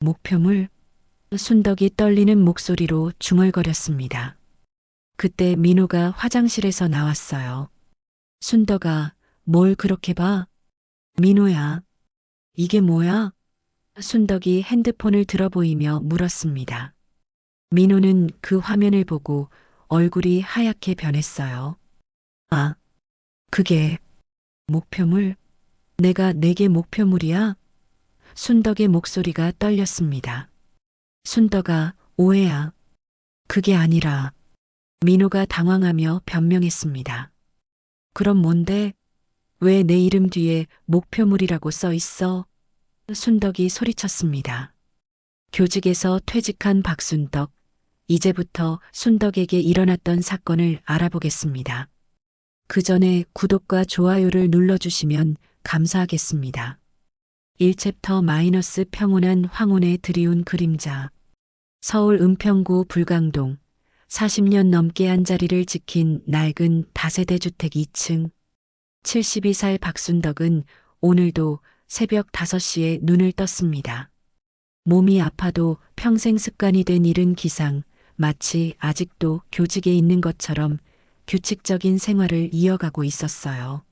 목표물? 순덕이 떨리는 목소리로 중얼거렸습니다. 그때 민호가 화장실에서 나왔어요. 순덕아, 뭘 그렇게 봐? 민호야, 이게 뭐야? 순덕이 핸드폰을 들어보이며 물었습니다. 민호는 그 화면을 보고 얼굴이 하얗게 변했어요. 아, 그게 목표물? 내가 내게 목표물이야? 순덕의 목소리가 떨렸습니다. 순덕아, 오해야. 그게 아니라 민호가 당황하며 변명했습니다. 그럼 뭔데? 왜 내 이름 뒤에 목표물이라고 써 있어? 순덕이 소리쳤습니다. 교직에서 퇴직한 박순덕, 이제부터 순덕에게 일어났던 사건을 알아보겠습니다. 그 전에 구독과 좋아요를 눌러주시면 감사하겠습니다. 1챕터- 평온한 황혼의 드리운 그림자. 서울 은평구 불광동 40년 넘게 한 자리를 지킨 낡은 다세대 주택 2층. 72살 박순덕은 오늘도 새벽 5시에 눈을 떴습니다. 몸이 아파도 평생 습관이 된 이른 기상, 마치 아직도 교직에 있는 것처럼 규칙적인 생활을 이어가고 있었어요.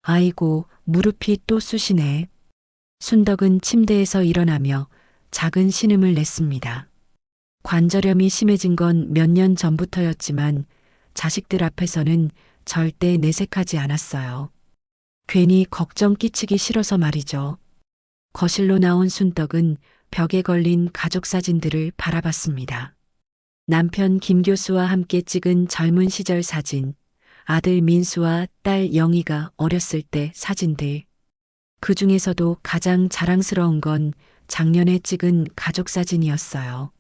아이고, 무릎이 또 쑤시네. 순덕은 침대에서 일어나며 작은 신음을 냈습니다. 관절염이 심해진 건 몇 년 전부터였지만 자식들 앞에서는 절대 내색하지 않았어요. 괜히 걱정 끼치기 싫어서 말이죠. 거실로 나온 순덕은 벽에 걸린 가족 사진들을 바라봤습니다. 남편 김 교수와 함께 찍은 젊은 시절 사진, 아들 민수와 딸 영희가 어렸을 때 사진들. 그 중에서도 가장 자랑스러운 건 작년에 찍은 가족 사진이었어요.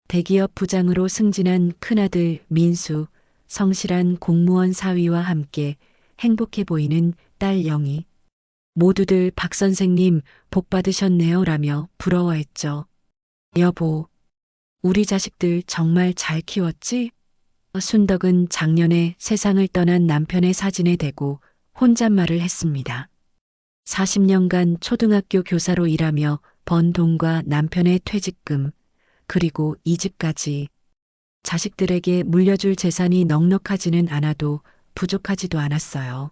대기업 부장으로 승진한 큰아들 민수, 성실한 공무원 사위와 함께 행복해 보이는 딸 영희. 모두들 박 선생님 복 받으셨네요 라며 부러워했죠. 여보, 우리 자식들 정말 잘 키웠지? 순덕은 작년에 세상을 떠난 남편의 사진에 대고 혼잣말을 했습니다. 40년간 초등학교 교사로 일하며 번 돈과 남편의 퇴직금, 그리고 이 집까지 자식들에게 물려줄 재산이 넉넉하지는 않아도 부족하지도 않았어요.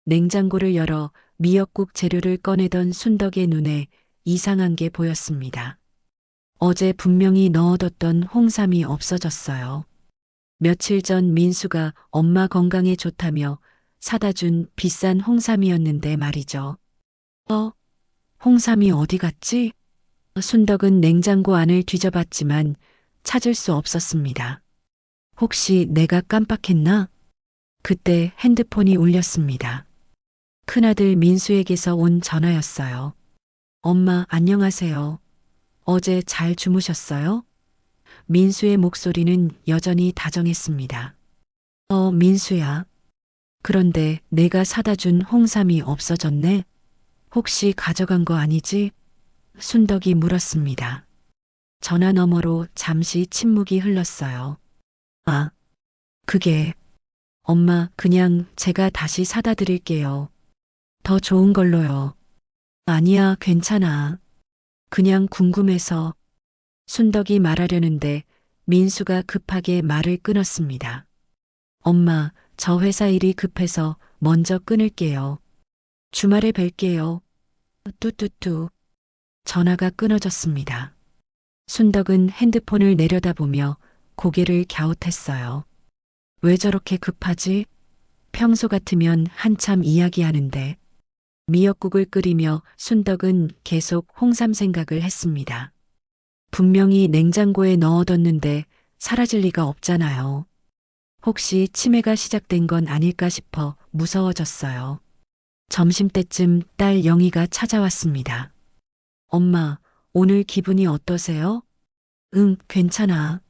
냉장고를 열어 미역국 재료를 꺼내던 순덕의 눈에 이상한 게 보였습니다. 어제 분명히 넣어뒀던 홍삼이 없어졌어요. 며칠 전 민수가 엄마 건강에 좋다며 사다 준 비싼 홍삼이었는데 말이죠. 홍삼이 어디 갔지? 순덕은 냉장고 안을 뒤져봤지만 찾을 수 없었습니다. 혹시 내가 깜빡했나? 그때 핸드폰이 울렸습니다. 큰아들 민수에게서 온 전화였어요. 엄마, 안녕하세요. 어제 잘 주무셨어요? 민수의 목소리는 여전히 다정했습니다. 민수야. 그런데 내가 사다 준 홍삼이 없어졌네? 혹시 가져간 거 아니지? 순덕이 물었습니다. 전화 너머로 잠시 침묵이 흘렀어요. 아, 그게 엄마, 그냥 제가 다시 사다 드릴게요. 더 좋은 걸로요. 아니야, 괜찮아. 그냥 궁금해서. 순덕이 말하려는데 민수가 급하게 말을 끊었습니다. 엄마, 저 회사 일이 급해서 먼저 끊을게요. 주말에 뵐게요. 뚜뚜뚜. 전화가 끊어졌습니다. 순덕은 핸드폰을 내려다보며 고개를 갸웃했어요. 왜 저렇게 급하지? 평소 같으면 한참 이야기하는데. 미역국을 끓이며 순덕은 계속 홍삼 생각을 했습니다. 분명히 냉장고에 넣어뒀는데 사라질 리가 없잖아요. 혹시 치매가 시작된 건 아닐까 싶어 무서워졌어요. 점심때쯤 딸 영희가 찾아왔습니다. 엄마, 오늘 기분이 어떠세요? 응, 괜찮아.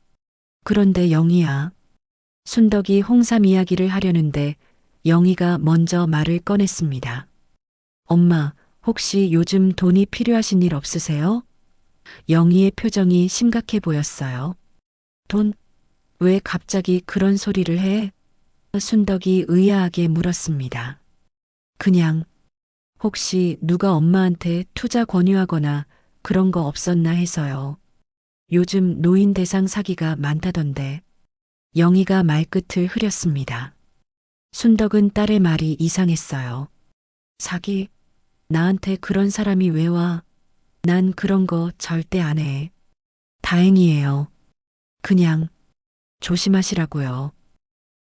그런데 영희야. 순덕이 홍삼 이야기를 하려는데 영희가 먼저 말을 꺼냈습니다. 엄마, 혹시 요즘 돈이 필요하신 일 없으세요? 영희의 표정이 심각해 보였어요. 돈? 왜 갑자기 그런 소리를 해? 순덕이 의아하게 물었습니다. 그냥 혹시 누가 엄마한테 투자 권유하거나 그런 거 없었나 해서요. 요즘 노인 대상 사기가 많다던데. 영희가 말끝을 흐렸습니다. 순덕은 딸의 말이 이상했어요. 사기? 나한테 그런 사람이 왜 와? 난 그런 거 절대 안 해. 다행이에요. 그냥 조심하시라고요.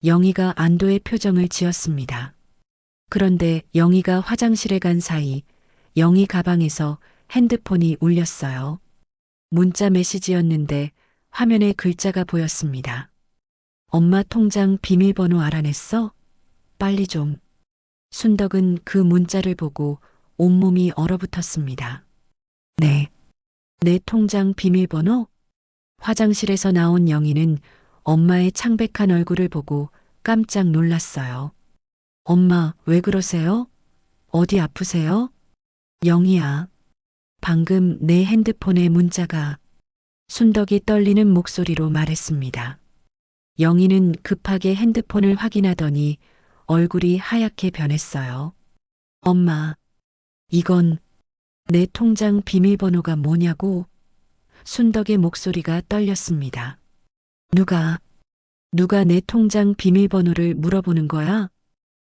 영희가 안도의 표정을 지었습니다. 그런데 영희가 화장실에 간 사이 영희 가방에서 핸드폰이 울렸어요. 문자 메시지였는데 화면에 글자가 보였습니다. 엄마 통장 비밀번호 알아냈어? 빨리 좀. 순덕은 그 문자를 보고 온몸이 얼어붙었습니다. 네. 내 통장 비밀번호? 화장실에서 나온 영희는 엄마의 창백한 얼굴을 보고 깜짝 놀랐어요. 엄마, 왜 그러세요? 어디 아프세요? 영희야. 방금 내 핸드폰에 문자가. 순덕이 떨리는 목소리로 말했습니다. 영희는 급하게 핸드폰을 확인하더니 얼굴이 하얗게 변했어요. 엄마, 이건 내 통장 비밀번호가 뭐냐고? 순덕의 목소리가 떨렸습니다. 누가 내 통장 비밀번호를 물어보는 거야?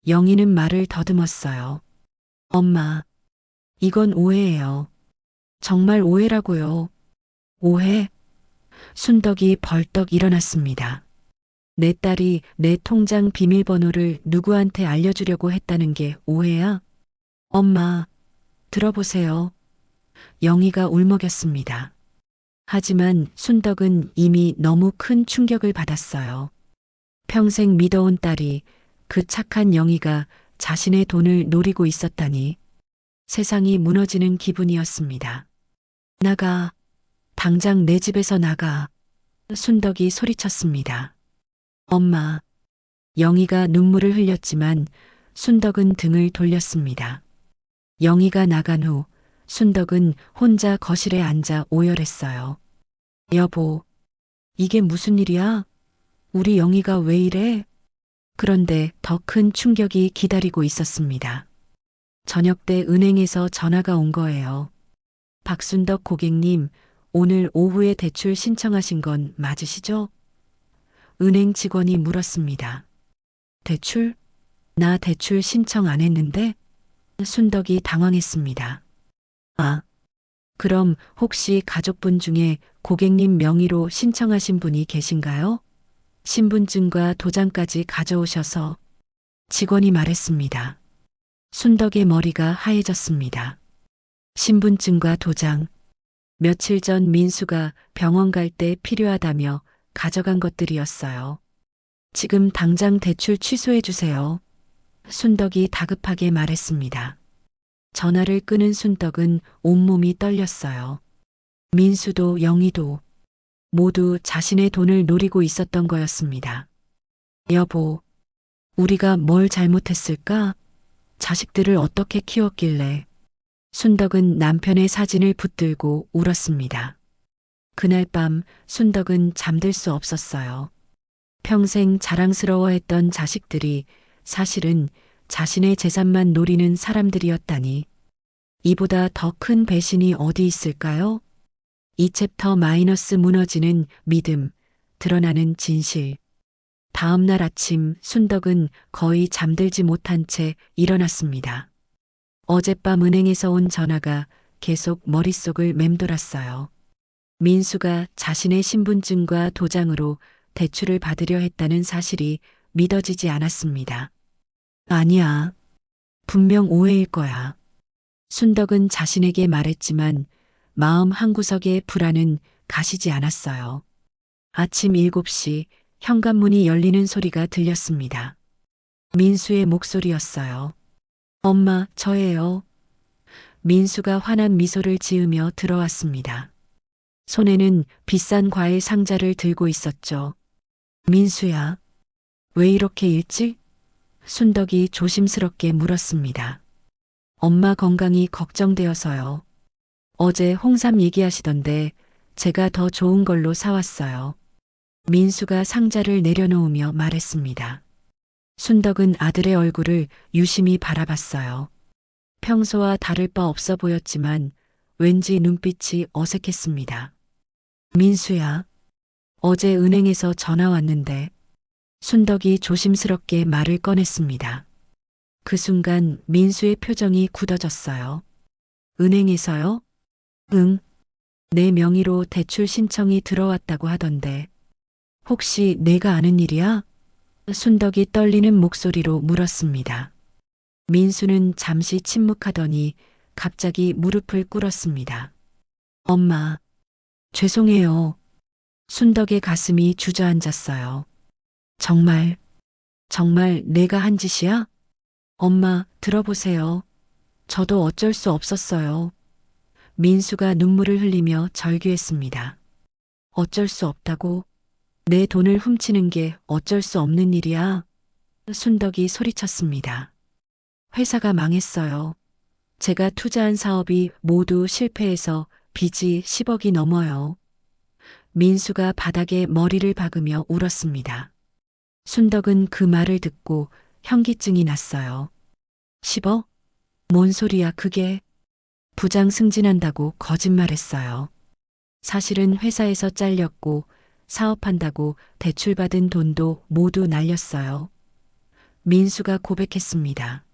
영희는 말을 더듬었어요. 엄마, 이건 오해예요. 정말 오해라고요. 오해? 순덕이 벌떡 일어났습니다. 내 딸이 내 통장 비밀번호를 누구한테 알려주려고 했다는 게 오해야? 엄마, 들어보세요. 영희가 울먹였습니다. 하지만 순덕은 이미 너무 큰 충격을 받았어요. 평생 믿어온 딸이 그 착한 영희가 자신의 돈을 노리고 있었다니 세상이 무너지는 기분이었습니다. 나가, 당장 내 집에서 나가. 순덕이 소리쳤습니다. 엄마, 영희가 눈물을 흘렸지만 순덕은 등을 돌렸습니다. 영희가 나간 후 순덕은 혼자 거실에 앉아 오열했어요. 여보, 이게 무슨 일이야? 우리 영희가 왜 이래? 그런데 더 큰 충격이 기다리고 있었습니다. 저녁 때 은행에서 전화가 온 거예요. 박순덕 고객님, 오늘 오후에 대출 신청하신 건 맞으시죠? 은행 직원이 물었습니다. 대출? 나 대출 신청 안 했는데? 순덕이 당황했습니다. 아, 그럼 혹시 가족분 중에 고객님 명의로 신청하신 분이 계신가요? 신분증과 도장까지 가져오셔서 직원이 말했습니다. 순덕의 머리가 하얘졌습니다. 신분증과 도장. 며칠 전 민수가 병원 갈 때 필요하다며 가져간 것들이었어요. 지금 당장 대출 취소해 주세요. 순덕이 다급하게 말했습니다. 전화를 끊은 순덕은 온몸이 떨렸어요. 민수도 영희도 모두 자신의 돈을 노리고 있었던 거였습니다. 여보, 우리가 뭘 잘못했을까? 자식들을 어떻게 키웠길래? 순덕은 남편의 사진을 붙들고 울었습니다. 그날 밤 순덕은 잠들 수 없었어요. 평생 자랑스러워했던 자식들이 사실은 자신의 재산만 노리는 사람들이었다니. 이보다 더 큰 배신이 어디 있을까요? 이 챕터 마이너스 무너지는 믿음, 드러나는 진실. 다음 날 아침 순덕은 거의 잠들지 못한 채 일어났습니다. 어젯밤 은행에서 온 전화가 계속 머릿속을 맴돌았어요. 민수가 자신의 신분증과 도장으로 대출을 받으려 했다는 사실이 믿어지지 않았습니다. 아니야. 분명 오해일 거야. 순덕은 자신에게 말했지만 마음 한구석의 불안은 가시지 않았어요. 아침 7시 현관문이 열리는 소리가 들렸습니다. 민수의 목소리였어요. 엄마, 저예요. 민수가 환한 미소를 지으며 들어왔습니다. 손에는 비싼 과일 상자를 들고 있었죠. 민수야, 왜 이렇게 일찍? 순덕이 조심스럽게 물었습니다. 엄마 건강이 걱정되어서요. 어제 홍삼 얘기하시던데 제가 더 좋은 걸로 사왔어요. 민수가 상자를 내려놓으며 말했습니다. 순덕은 아들의 얼굴을 유심히 바라봤어요. 평소와 다를 바 없어 보였지만 왠지 눈빛이 어색했습니다. 민수야, 어제 은행에서 전화 왔는데 순덕이 조심스럽게 말을 꺼냈습니다. 그 순간 민수의 표정이 굳어졌어요. 은행에서요? 응, 내 명의로 대출 신청이 들어왔다고 하던데 혹시 내가 아는 일이야? 순덕이 떨리는 목소리로 물었습니다. 민수는 잠시 침묵하더니 갑자기 무릎을 꿇었습니다. 엄마, 죄송해요. 순덕의 가슴이 주저앉았어요. 정말, 정말 내가 한 짓이야? 엄마, 들어보세요. 저도 어쩔 수 없었어요. 민수가 눈물을 흘리며 절규했습니다. 어쩔 수 없다고? 내 돈을 훔치는 게 어쩔 수 없는 일이야? 순덕이 소리쳤습니다. 회사가 망했어요. 제가 투자한 사업이 모두 실패해서 빚이 10억이 넘어요. 민수가 바닥에 머리를 박으며 울었습니다. 순덕은 그 말을 듣고 현기증이 났어요. 10억? 뭔 소리야 그게? 부장 승진한다고 거짓말했어요. 사실은 회사에서 잘렸고 사업한다고 대출받은 돈도 모두 날렸어요. 민수가 고백했습니다.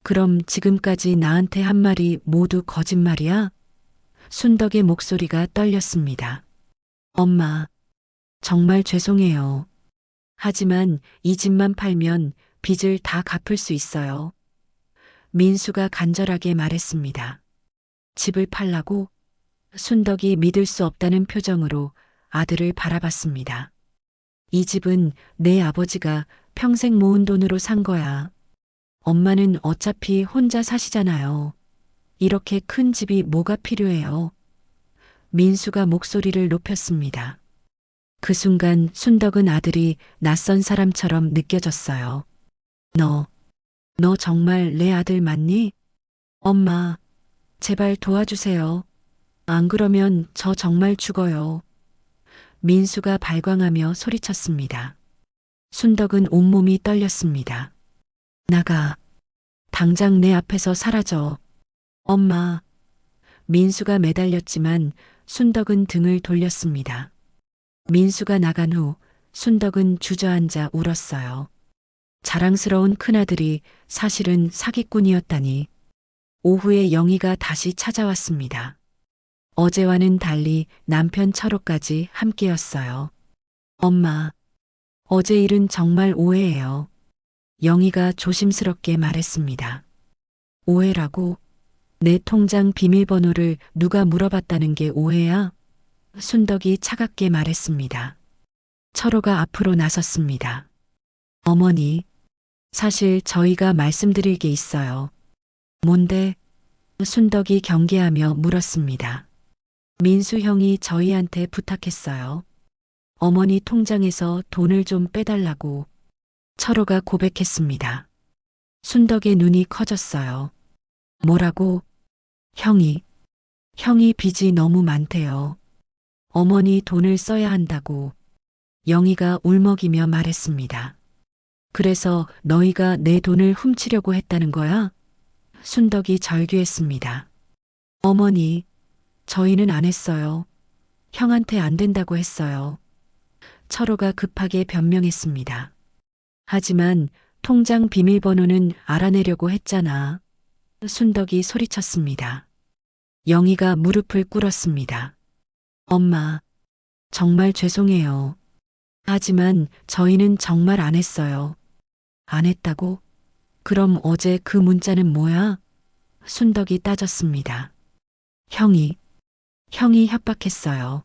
그럼 지금까지 나한테 한 말이 모두 거짓말이야? 순덕의 목소리가 떨렸습니다. 엄마, 정말 죄송해요. 하지만 이 집만 팔면 빚을 다 갚을 수 있어요. 민수가 간절하게 말했습니다. 집을 팔라고? 순덕이 믿을 수 없다는 표정으로 아들을 바라봤습니다. 이 집은 내 아버지가 평생 모은 돈으로 산 거야. 엄마는 어차피 혼자 사시잖아요. 이렇게 큰 집이 뭐가 필요해요? 민수가 목소리를 높였습니다. 그 순간 순덕은 아들이 낯선 사람처럼 느껴졌어요. 너 정말 내 아들 맞니? 엄마, 제발 도와주세요. 안 그러면 저 정말 죽어요. 민수가 발광하며 소리쳤습니다. 순덕은 온몸이 떨렸습니다. 나가. 당장 내 앞에서 사라져. 엄마. 민수가 매달렸지만 순덕은 등을 돌렸습니다. 민수가 나간 후 순덕은 주저앉아 울었어요. 자랑스러운 큰아들이 사실은 사기꾼이었다니. 오후에 영희가 다시 찾아왔습니다. 어제와는 달리 남편 철호까지 함께였어요. 엄마, 어제 일은 정말 오해예요. 영희가 조심스럽게 말했습니다. 오해라고? 내 통장 비밀번호를 누가 물어봤다는 게 오해야? 순덕이 차갑게 말했습니다. 철호가 앞으로 나섰습니다. 어머니, 사실 저희가 말씀드릴 게 있어요. 뭔데? 순덕이 경계하며 물었습니다. 민수 형이 저희한테 부탁했어요. 어머니 통장에서 돈을 좀 빼달라고. 철호가 고백했습니다. 순덕의 눈이 커졌어요. 뭐라고? 형이 빚이 너무 많대요. 어머니 돈을 써야 한다고. 영희가 울먹이며 말했습니다. 그래서 너희가 내 돈을 훔치려고 했다는 거야? 순덕이 절규했습니다. 어머니, 저희는 안 했어요. 형한테 안 된다고 했어요. 철호가 급하게 변명했습니다. 하지만 통장 비밀번호는 알아내려고 했잖아. 순덕이 소리쳤습니다. 영희가 무릎을 꿇었습니다. 엄마, 정말 죄송해요. 하지만 저희는 정말 안 했어요. 안 했다고? 그럼 어제 그 문자는 뭐야? 순덕이 따졌습니다. 형이 협박했어요.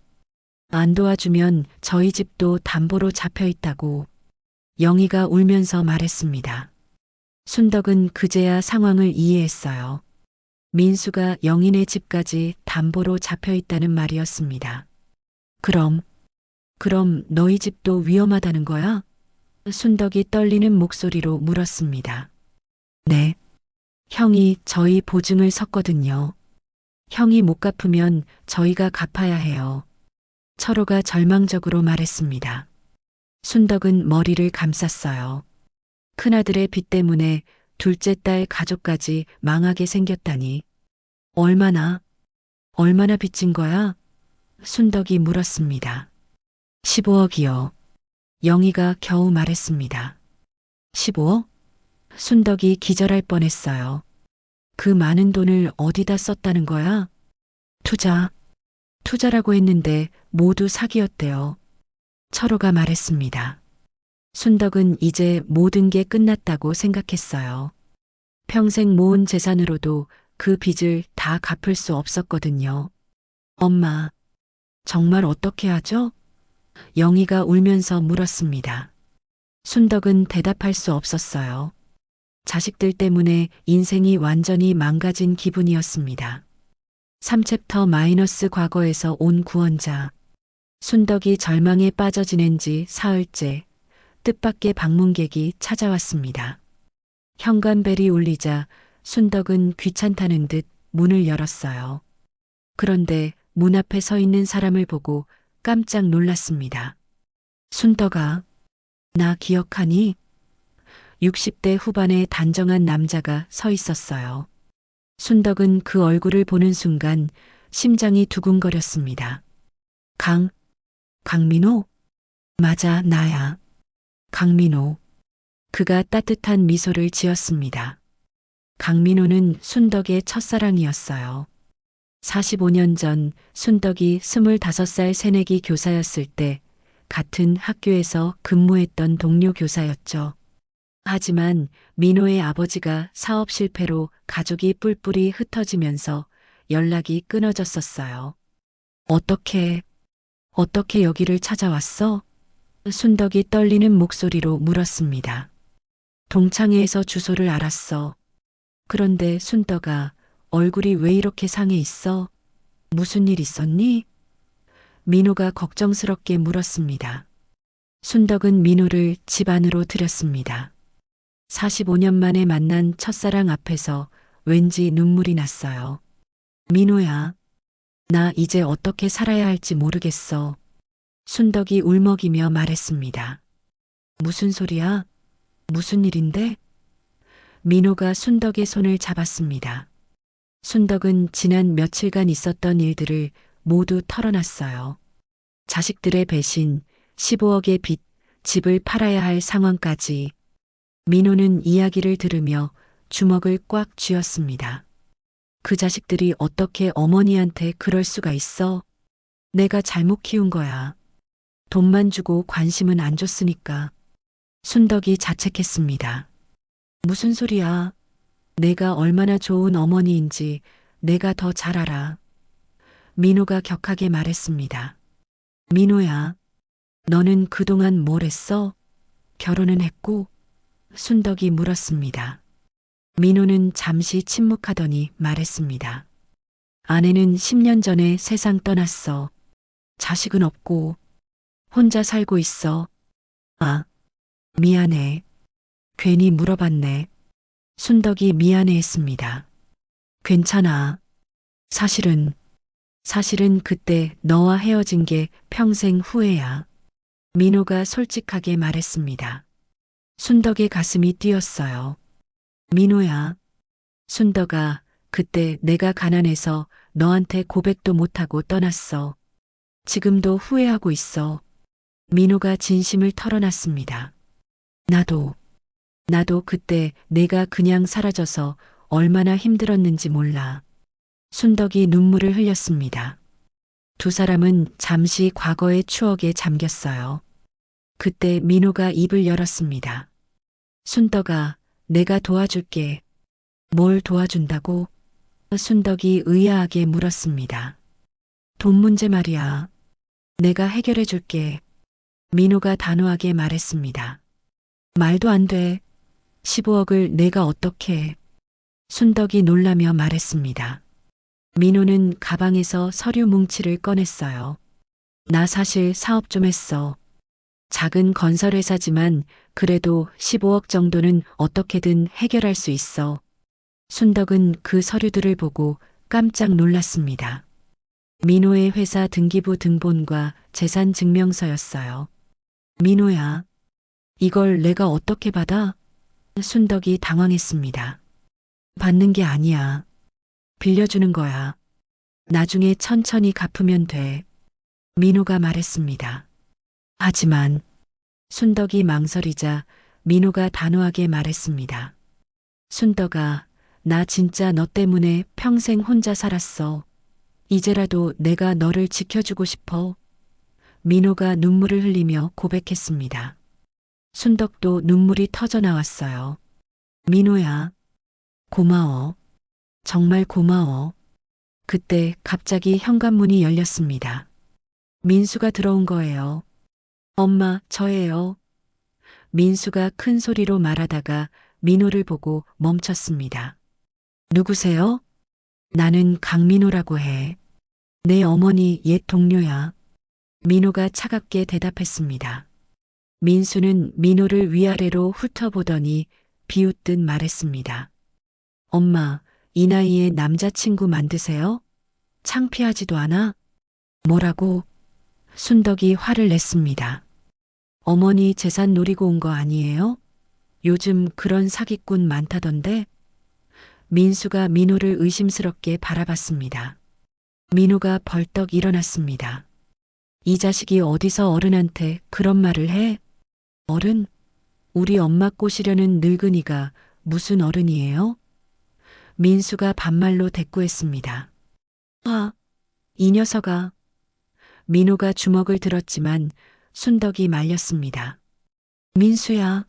안 도와주면 저희 집도 담보로 잡혀 있다고. 영희가 울면서 말했습니다. 순덕은 그제야 상황을 이해했어요. 민수가 영희네 집까지 담보로 잡혀 있다는 말이었습니다. 그럼 너희 집도 위험하다는 거야? 순덕이 떨리는 목소리로 물었습니다. 네. 형이 저희 보증을 섰거든요. 형이 못 갚으면 저희가 갚아야 해요. 철호가 절망적으로 말했습니다. 순덕은 머리를 감쌌어요. 큰아들의 빚 때문에 둘째 딸 가족까지 망하게 생겼다니. 얼마나, 얼마나 빚진 거야? 순덕이 물었습니다. 15억이요. 영희가 겨우 말했습니다. 15억? 순덕이 기절할 뻔했어요. 그 많은 돈을 어디다 썼다는 거야? 투자. 투자라고 했는데 모두 사기였대요. 철호가 말했습니다. 순덕은 이제 모든 게 끝났다고 생각했어요. 평생 모은 재산으로도 그 빚을 다 갚을 수 없었거든요. 엄마, 정말 어떻게 하죠? 영희가 울면서 물었습니다. 순덕은 대답할 수 없었어요. 자식들 때문에 인생이 완전히 망가진 기분이었습니다. 3챕터 마이너스 과거에서 온 구원자. 순덕이 절망에 빠져 지낸 지 사흘째 뜻밖의 방문객이 찾아왔습니다. 현관벨이 울리자 순덕은 귀찮다는 듯 문을 열었어요. 그런데 문 앞에 서 있는 사람을 보고 깜짝 놀랐습니다. 순덕아, 나 기억하니? 60대 후반의 단정한 남자가 서 있었어요. 순덕은 그 얼굴을 보는 순간 심장이 두근거렸습니다. 강민호? 맞아, 나야. 강민호. 그가 따뜻한 미소를 지었습니다. 강민호는 순덕의 첫사랑이었어요. 45년 전 순덕이 25살 새내기 교사였을 때 같은 학교에서 근무했던 동료 교사였죠. 하지만 민호의 아버지가 사업 실패로 가족이 뿔뿔이 흩어지면서 연락이 끊어졌었어요. 어떻게 여기를 찾아왔어? 순덕이 떨리는 목소리로 물었습니다. 동창회에서 주소를 알았어. 그런데 순덕아, 얼굴이 왜 이렇게 상해 있어? 무슨 일 있었니? 민호가 걱정스럽게 물었습니다. 순덕은 민호를 집 안으로 들였습니다. 45년 만에 만난 첫사랑 앞에서 왠지 눈물이 났어요. 민호야, 나 이제 어떻게 살아야 할지 모르겠어. 순덕이 울먹이며 말했습니다. 무슨 소리야? 무슨 일인데? 민호가 순덕의 손을 잡았습니다. 순덕은 지난 며칠간 있었던 일들을 모두 털어놨어요. 자식들의 배신, 15억의 빚, 집을 팔아야 할 상황까지. 민호는 이야기를 들으며 주먹을 꽉 쥐었습니다. 그 자식들이 어떻게 어머니한테 그럴 수가 있어? 내가 잘못 키운 거야. 돈만 주고 관심은 안 줬으니까. 순덕이 자책했습니다. 무슨 소리야. 내가 얼마나 좋은 어머니인지 내가 더 잘 알아. 민호가 격하게 말했습니다. 민호야, 너는 그동안 뭘 했어? 결혼은 했고? 순덕이 물었습니다. 민호는 잠시 침묵하더니 말했습니다. 아내는 10년 전에 세상 떠났어. 자식은 없고 혼자 살고 있어. 아, 미안해. 괜히 물어봤네. 순덕이 미안해했습니다. 괜찮아. 사실은 그때 너와 헤어진 게 평생 후회야. 민호가 솔직하게 말했습니다. 순덕의 가슴이 뛰었어요. 민호야, 순덕아, 그때 내가 가난해서 너한테 고백도 못하고 떠났어. 지금도 후회하고 있어. 민호가 진심을 털어놨습니다. 나도 그때 내가 그냥 사라져서 얼마나 힘들었는지 몰라. 순덕이 눈물을 흘렸습니다. 두 사람은 잠시 과거의 추억에 잠겼어요. 그때 민호가 입을 열었습니다. 순덕아, 내가 도와줄게. 뭘 도와준다고? 순덕이 의아하게 물었습니다. 돈 문제 말이야. 내가 해결해 줄게. 민호가 단호하게 말했습니다. 말도 안 돼. 15억을 내가 어떻게. 순덕이 놀라며 말했습니다. 민호는 가방에서 서류 뭉치를 꺼냈어요. 나 사실 사업 좀 했어. 작은 건설회사지만 그래도 15억 정도는 어떻게든 해결할 수 있어. 순덕은 그 서류들을 보고 깜짝 놀랐습니다. 민호의 회사 등기부 등본과 재산 증명서였어요. 민호야, 이걸 내가 어떻게 받아? 순덕이 당황했습니다. 받는 게 아니야. 빌려주는 거야. 나중에 천천히 갚으면 돼. 민호가 말했습니다. 하지만 순덕이 망설이자 민호가 단호하게 말했습니다. 순덕아, 나 진짜 너 때문에 평생 혼자 살았어. 이제라도 내가 너를 지켜주고 싶어. 민호가 눈물을 흘리며 고백했습니다. 순덕도 눈물이 터져 나왔어요. 민호야, 고마워. 정말 고마워. 그때 갑자기 현관문이 열렸습니다. 민수가 들어온 거예요. 엄마, 저예요. 민수가 큰 소리로 말하다가 민호를 보고 멈췄습니다. 누구세요? 나는 강민호라고 해. 내 어머니 옛 동료야. 민호가 차갑게 대답했습니다. 민수는 민호를 위아래로 훑어보더니 비웃듯 말했습니다. 엄마, 이 나이에 남자친구 만드세요? 창피하지도 않아? 뭐라고? 순덕이 화를 냈습니다. 어머니 재산 노리고 온 거 아니에요? 요즘 그런 사기꾼 많다던데? 민수가 민호를 의심스럽게 바라봤습니다. 민호가 벌떡 일어났습니다. 이 자식이 어디서 어른한테 그런 말을 해? 어른? 우리 엄마 꼬시려는 늙은이가 무슨 어른이에요? 민수가 반말로 대꾸했습니다. 아, 이 녀석아. 민호가 주먹을 들었지만 순덕이 말렸습니다. 민수야,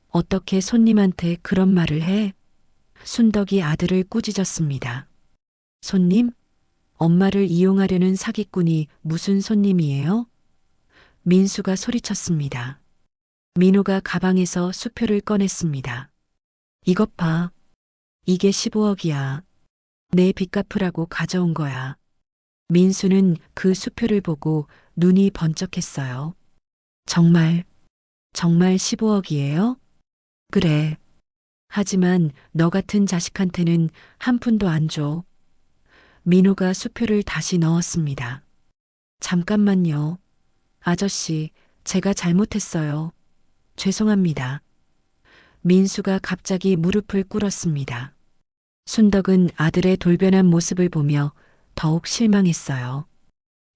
어떻게 손님한테 그런 말을 해? 순덕이 아들을 꾸짖었습니다. 손님? 엄마를 이용하려는 사기꾼이 무슨 손님이에요? 민수가 소리쳤습니다. 민호가 가방에서 수표를 꺼냈습니다. 이것 봐. 이게 15억이야. 내 빚 갚으라고 가져온 거야. 민수는 그 수표를 보고 눈이 번쩍했어요. 정말 15억이에요? 그래. 하지만 너 같은 자식한테는 한 푼도 안 줘. 민호가 수표를 다시 넣었습니다. 잠깐만요. 아저씨, 제가 잘못했어요. 죄송합니다. 민수가 갑자기 무릎을 꿇었습니다. 순덕은 아들의 돌변한 모습을 보며 더욱 실망했어요.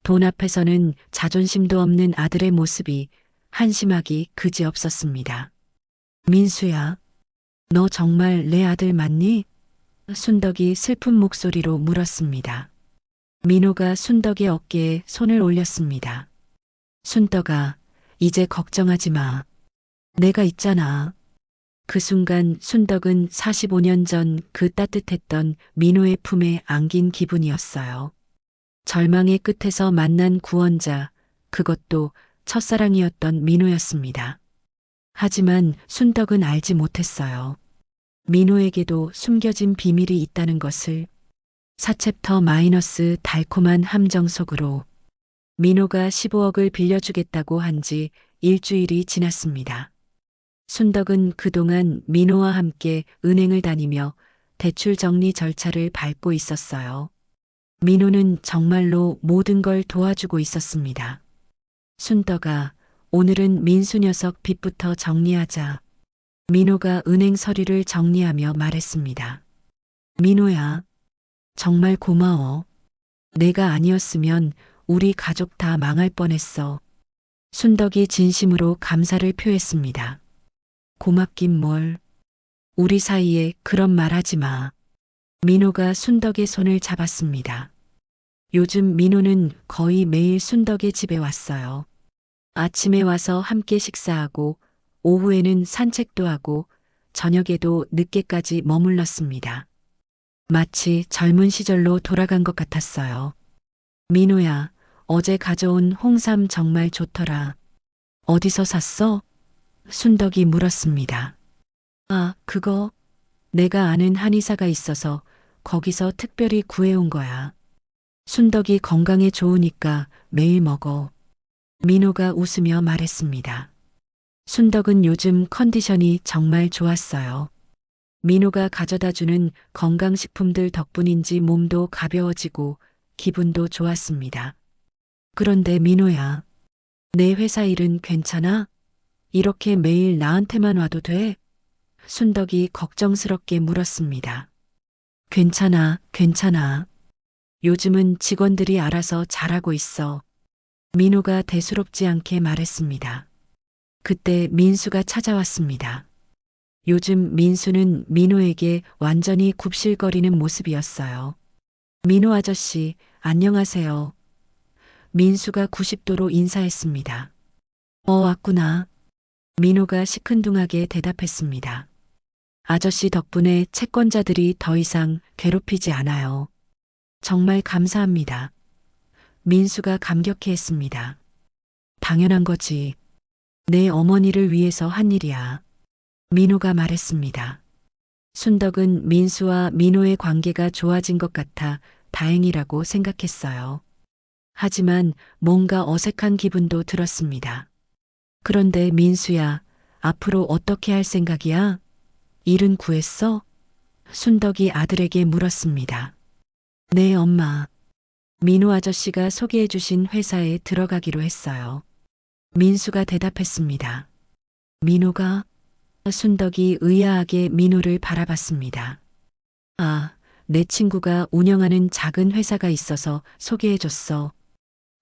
돈 앞에서는 자존심도 없는 아들의 모습이 한심하기 그지없었습니다. 민수야, 너 정말 내 아들 맞니? 순덕이 슬픈 목소리로 물었습니다. 민호가 순덕의 어깨에 손을 올렸습니다. 순덕아, 이제 걱정하지 마. 내가 있잖아. 그 순간 순덕은 45년 전 그 따뜻했던 민호의 품에 안긴 기분이었어요. 절망의 끝에서 만난 구원자, 그것도 첫사랑이었던 민호였습니다. 하지만 순덕은 알지 못했어요. 민호에게도 숨겨진 비밀이 있다는 것을. 4챕터- 달콤한 함정 속으로. 민호가 15억을 빌려주겠다고 한 지 일주일이 지났습니다. 순덕은 그동안 민호와 함께 은행을 다니며 대출 정리 절차를 밟고 있었어요. 민호는 정말로 모든 걸 도와주고 있었습니다. 순덕아, 오늘은 민수 녀석 빚부터 정리하자. 민호가 은행 서류를 정리하며 말했습니다. 민호야, 정말 고마워. 내가 아니었으면 우리 가족 다 망할 뻔했어. 순덕이 진심으로 감사를 표했습니다. 고맙긴 뭘. 우리 사이에 그런 말 하지 마. 민호가 순덕의 손을 잡았습니다. 요즘 민호는 거의 매일 순덕의 집에 왔어요. 아침에 와서 함께 식사하고 오후에는 산책도 하고 저녁에도 늦게까지 머물렀습니다. 마치 젊은 시절로 돌아간 것 같았어요. 민호야, 어제 가져온 홍삼 정말 좋더라. 어디서 샀어? 순덕이 물었습니다. 아, 그거 내가 아는 한의사가 있어서 거기서 특별히 구해온 거야. 순덕이 건강에 좋으니까 매일 먹어. 민호가 웃으며 말했습니다. 순덕은 요즘 컨디션이 정말 좋았어요. 민호가 가져다 주는 건강식품들 덕분인지 몸도 가벼워지고 기분도 좋았습니다. 그런데 민호야, 내 회사 일은 괜찮아? 이렇게 매일 나한테만 와도 돼? 순덕이 걱정스럽게 물었습니다. 괜찮아, 괜찮아. 요즘은 직원들이 알아서 잘하고 있어. 민호가 대수롭지 않게 말했습니다. 그때 민수가 찾아왔습니다. 요즘 민수는 민호에게 완전히 굽실거리는 모습이었어요. 민호 아저씨, 안녕하세요. 민수가 90도로 인사했습니다. 왔구나. 민호가 시큰둥하게 대답했습니다. 아저씨 덕분에 채권자들이 더 이상 괴롭히지 않아요. 정말 감사합니다. 민수가 감격해 했습니다. 당연한 거지. 내 어머니를 위해서 한 일이야. 민호가 말했습니다. 순덕은 민수와 민호의 관계가 좋아진 것 같아 다행이라고 생각했어요. 하지만 뭔가 어색한 기분도 들었습니다. 그런데 민수야, 앞으로 어떻게 할 생각이야? 일은 구했어? 순덕이 아들에게 물었습니다. 네, 엄마. 민호 아저씨가 소개해 주신 회사에 들어가기로 했어요. 민수가 대답했습니다. 민호가? 순덕이 의아하게 민호를 바라봤습니다. 아, 내 친구가 운영하는 작은 회사가 있어서 소개해 줬어.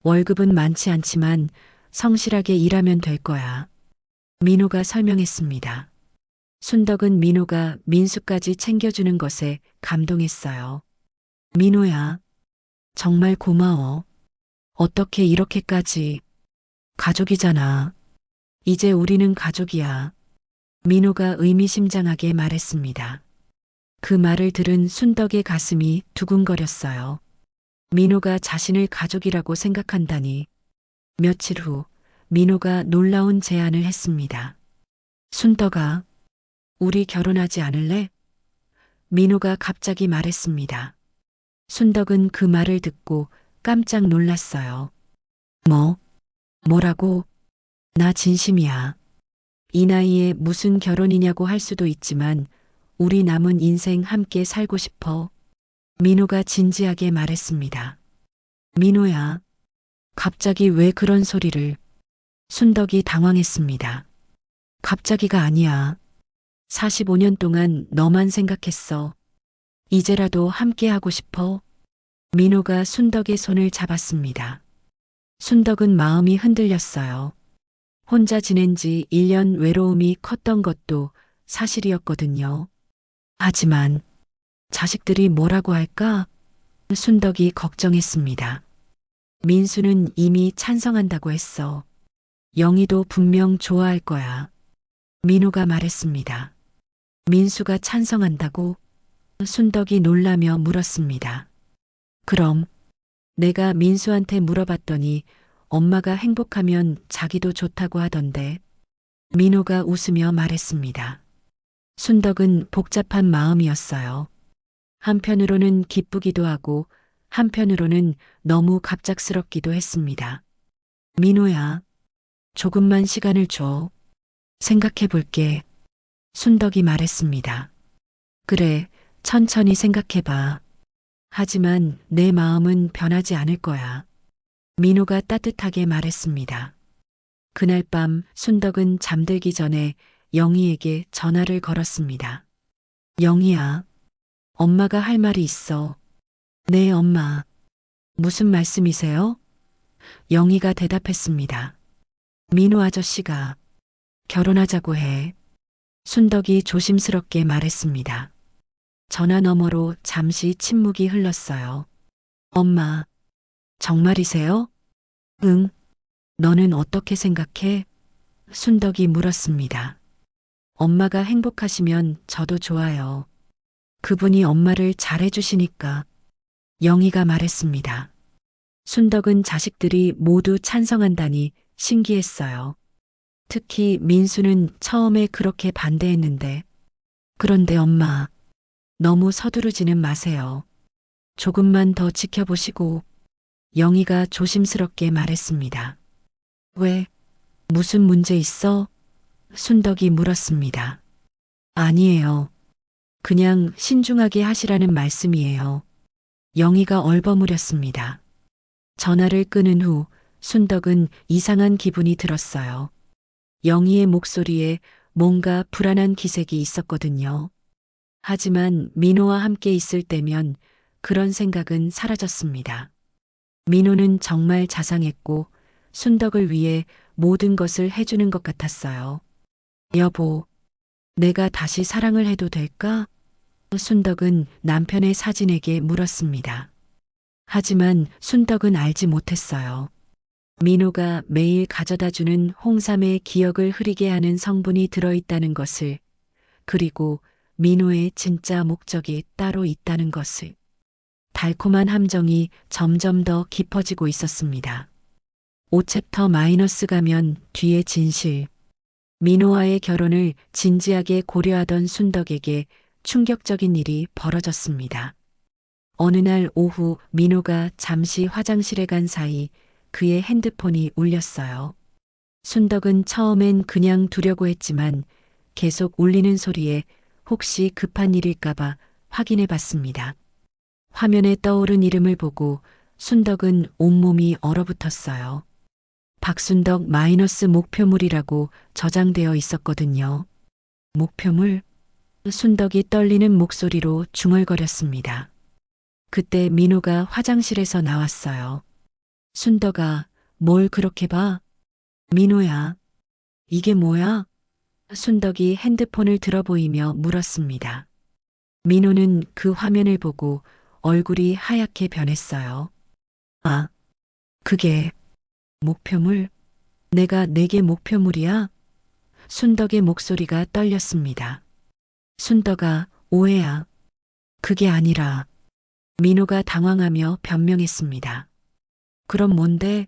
월급은 많지 않지만 성실하게 일하면 될 거야. 민호가 설명했습니다. 순덕은 민호가 민수까지 챙겨주는 것에 감동했어요. 민호야, 정말 고마워. 어떻게 이렇게까지. 가족이잖아. 이제 우리는 가족이야. 민호가 의미심장하게 말했습니다. 그 말을 들은 순덕의 가슴이 두근거렸어요. 민호가 자신을 가족이라고 생각한다니. 며칠 후 민호가 놀라운 제안을 했습니다. 순덕아, 우리 결혼하지 않을래? 민호가 갑자기 말했습니다. 순덕은 그 말을 듣고 깜짝 놀랐어요. 뭐라고? 나 진심이야. 이 나이에 무슨 결혼이냐고 할 수도 있지만 우리 남은 인생 함께 살고 싶어. 민호가 진지하게 말했습니다. 민호야, 갑자기 왜 그런 소리를? 순덕이 당황했습니다. 갑자기가 아니야. 45년 동안 너만 생각했어. 이제라도 함께 하고 싶어. 민호가 순덕의 손을 잡았습니다. 순덕은 마음이 흔들렸어요. 혼자 지낸 지 1년 외로움이 컸던 것도 사실이었거든요. 하지만 자식들이 뭐라고 할까? 순덕이 걱정했습니다. 민수는 이미 찬성한다고 했어. 영희도 분명 좋아할 거야. 민호가 말했습니다. 민수가 찬성한다고? 순덕이 놀라며 물었습니다. 그럼 내가 민수한테 물어봤더니 엄마가 행복하면 자기도 좋다고 하던데. 민호가 웃으며 말했습니다. 순덕은 복잡한 마음이었어요. 한편으로는 기쁘기도 하고 한편으로는 너무 갑작스럽기도 했습니다. 민호야, 조금만 시간을 줘. 생각해 볼게. 순덕이 말했습니다. 그래, 천천히 생각해 봐. 하지만 내 마음은 변하지 않을 거야. 민호가 따뜻하게 말했습니다. 그날 밤 순덕은 잠들기 전에 영희에게 전화를 걸었습니다. 영희야, 엄마가 할 말이 있어. 네, 엄마. 무슨 말씀이세요? 영희가 대답했습니다. 민호 아저씨가 결혼하자고 해. 순덕이 조심스럽게 말했습니다. 전화 너머로 잠시 침묵이 흘렀어요. 엄마, 정말이세요? 응. 너는 어떻게 생각해? 순덕이 물었습니다. 엄마가 행복하시면 저도 좋아요. 그분이 엄마를 잘해주시니까. 영희가 말했습니다. 순덕은 자식들이 모두 찬성한다니 신기했어요. 특히 민수는 처음에 그렇게 반대했는데. 그런데 엄마, 너무 서두르지는 마세요. 조금만 더 지켜보시고. 영희가 조심스럽게 말했습니다. 왜? 무슨 문제 있어? 순덕이 물었습니다. 아니에요. 그냥 신중하게 하시라는 말씀이에요. 영희가 얼버무렸습니다. 전화를 끊은 후 순덕은 이상한 기분이 들었어요. 영희의 목소리에 뭔가 불안한 기색이 있었거든요. 하지만 민호와 함께 있을 때면 그런 생각은 사라졌습니다. 민호는 정말 자상했고 순덕을 위해 모든 것을 해주는 것 같았어요. 여보, 내가 다시 사랑을 해도 될까? 순덕은 남편의 사진에게 물었습니다. 하지만 순덕은 알지 못했어요. 민호가 매일 가져다 주는 홍삼의 기억을 흐리게 하는 성분이 들어있다는 것을, 그리고 민호의 진짜 목적이 따로 있다는 것을. 달콤한 함정이 점점 더 깊어지고 있었습니다. 5챕터 마이너스 가면 뒤의 진실. 민호와의 결혼을 진지하게 고려하던 순덕에게 충격적인 일이 벌어졌습니다. 어느 날 오후 민호가 잠시 화장실에 간 사이 그의 핸드폰이 울렸어요. 순덕은 처음엔 그냥 두려고 했지만 계속 울리는 소리에 혹시 급한 일일까봐 확인해 봤습니다. 화면에 떠오른 이름을 보고 순덕은 온몸이 얼어붙었어요. 박순덕 마이너스 목표물이라고 저장되어 있었거든요. 목표물? 순덕이 떨리는 목소리로 중얼거렸습니다. 그때 민호가 화장실에서 나왔어요. 순덕아, 뭘 그렇게 봐? 민호야, 이게 뭐야? 순덕이 핸드폰을 들어 보이며 물었습니다. 민호는 그 화면을 보고 얼굴이 하얗게 변했어요. 아, 그게 목표물? 내가 내게 목표물이야? 순덕의 목소리가 떨렸습니다. 순덕아, 오해야. 그게 아니라 민호가 당황하며 변명했습니다. 그럼 뭔데?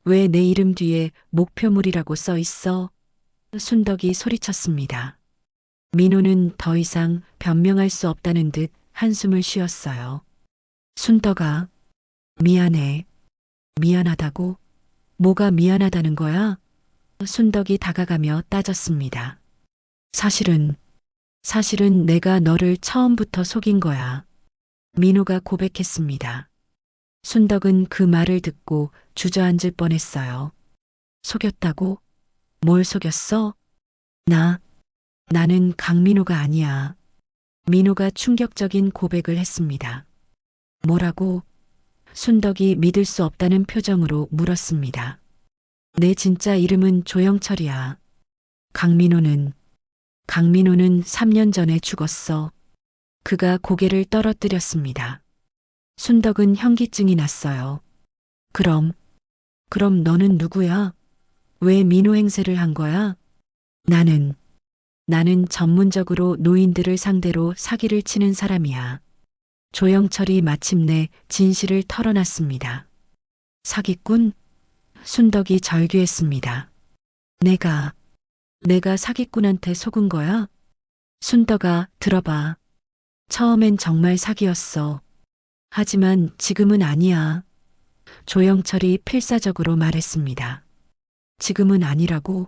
왜 내 이름 뒤에 목표물이라고 써 있어? 순덕이 소리쳤습니다. 민호는 더 이상 변명할 수 없다는 듯 한숨을 쉬었어요. 순덕아, 미안해. 미안하다고? 뭐가 미안하다는 거야? 순덕이 다가가며 따졌습니다. 사실은 내가 너를 처음부터 속인 거야. 민호가 고백했습니다. 순덕은 그 말을 듣고 주저앉을 뻔했어요. 속였다고? 뭘 속였어? 나는 강민호가 아니야. 민호가 충격적인 고백을 했습니다. 뭐라고? 순덕이 믿을 수 없다는 표정으로 물었습니다. 내 진짜 이름은 조영철이야. 강민호는 3년 전에 죽었어. 그가 고개를 떨어뜨렸습니다. 순덕은 현기증이 났어요. 그럼 너는 누구야? 왜 민호 행세를 한 거야? 나는 전문적으로 노인들을 상대로 사기를 치는 사람이야. 조영철이 마침내 진실을 털어놨습니다. 사기꾼? 순덕이 절규했습니다. 내가 사기꾼한테 속은 거야? 순덕아, 들어봐. 처음엔 정말 사기였어. 하지만 지금은 아니야. 조영철이 필사적으로 말했습니다. 지금은 아니라고?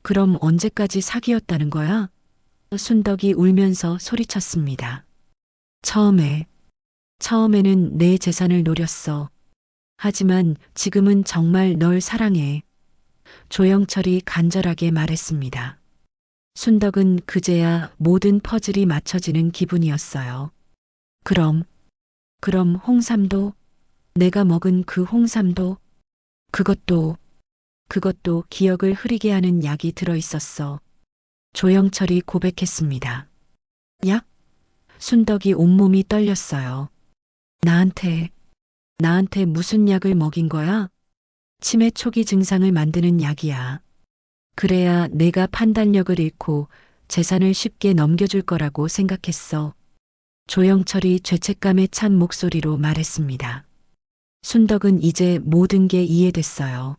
그럼 언제까지 사기였다는 거야? 순덕이 울면서 소리쳤습니다. 처음에는 내 재산을 노렸어. 하지만 지금은 정말 널 사랑해. 조영철이 간절하게 말했습니다. 순덕은 그제야 모든 퍼즐이 맞춰지는 기분이었어요. 그럼 홍삼도? 내가 먹은 그 홍삼도? 그것도 기억을 흐리게 하는 약이 들어 있었어. 조영철이 고백했습니다. 약? 순덕이 온몸이 떨렸어요. 나한테 무슨 약을 먹인 거야? 치매 초기 증상을 만드는 약이야. 그래야 내가 판단력을 잃고 재산을 쉽게 넘겨줄 거라고 생각했어. 조영철이 죄책감에 찬 목소리로 말했습니다. 순덕은 이제 모든 게 이해됐어요.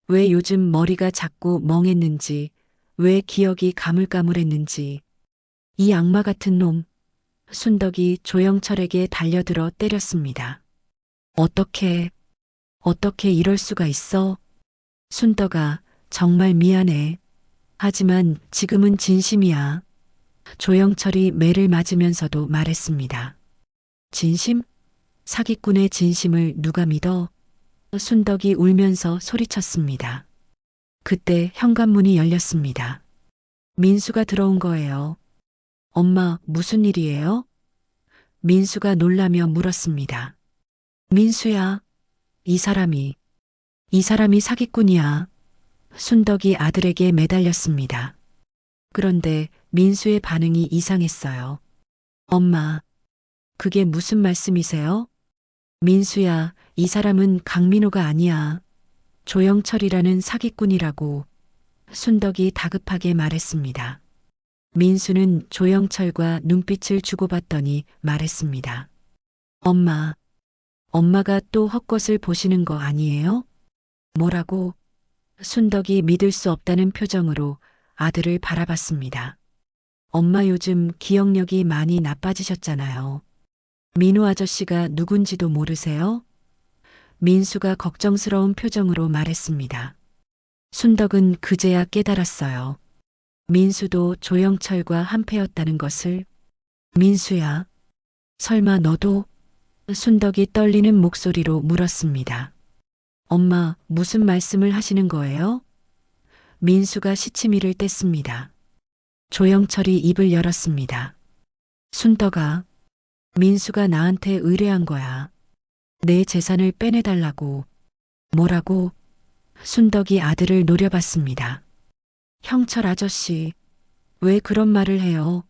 왜 요즘 머리가 자꾸 멍했는지, 왜 기억이 가물가물했는지. 이 악마 같은 놈. 순덕이 조영철에게 달려들어 때렸습니다. 어떻게 이럴 수가 있어? 순덕아, 정말 미안해. 하지만 지금은 진심이야. 조영철이 매를 맞으면서도 말했습니다. 진심? 사기꾼의 진심을 누가 믿어? 순덕이 울면서 소리쳤습니다. 그때 현관문이 열렸습니다. 민수가 들어온 거예요. 엄마, 무슨 일이에요? 민수가 놀라며 물었습니다. 민수야, 이 사람이 사기꾼이야. 순덕이 아들에게 매달렸습니다. 그런데 민수의 반응이 이상했어요. 엄마, 그게 무슨 말씀이세요? 민수야, 이 사람은 강민호가 아니야. 조영철이라는 사기꾼이라고 순덕이 다급하게 말했습니다. 민수는 조영철과 눈빛을 주고받더니 말했습니다. 엄마, 엄마가 또 헛것을 보시는 거 아니에요? 뭐라고? 순덕이 믿을 수 없다는 표정으로 아들을 바라봤습니다. 엄마 요즘 기억력이 많이 나빠지셨잖아요. 민호 아저씨가 누군지도 모르세요? 민수가 걱정스러운 표정으로 말했습니다. 순덕은 그제야 깨달았어요. 민수도 조영철과 한패였다는 것을. 민수야, 설마 너도? 순덕이 떨리는 목소리로 물었습니다. 엄마, 무슨 말씀을 하시는 거예요? 민수가 시치미를 뗐습니다. 조영철이 입을 열었습니다. 순덕아, 민수가 나한테 의뢰한 거야. 내 재산을 빼내달라고. 뭐라고? 순덕이 아들을 노려봤습니다. 형철 아저씨, 왜 그런 말을 해요?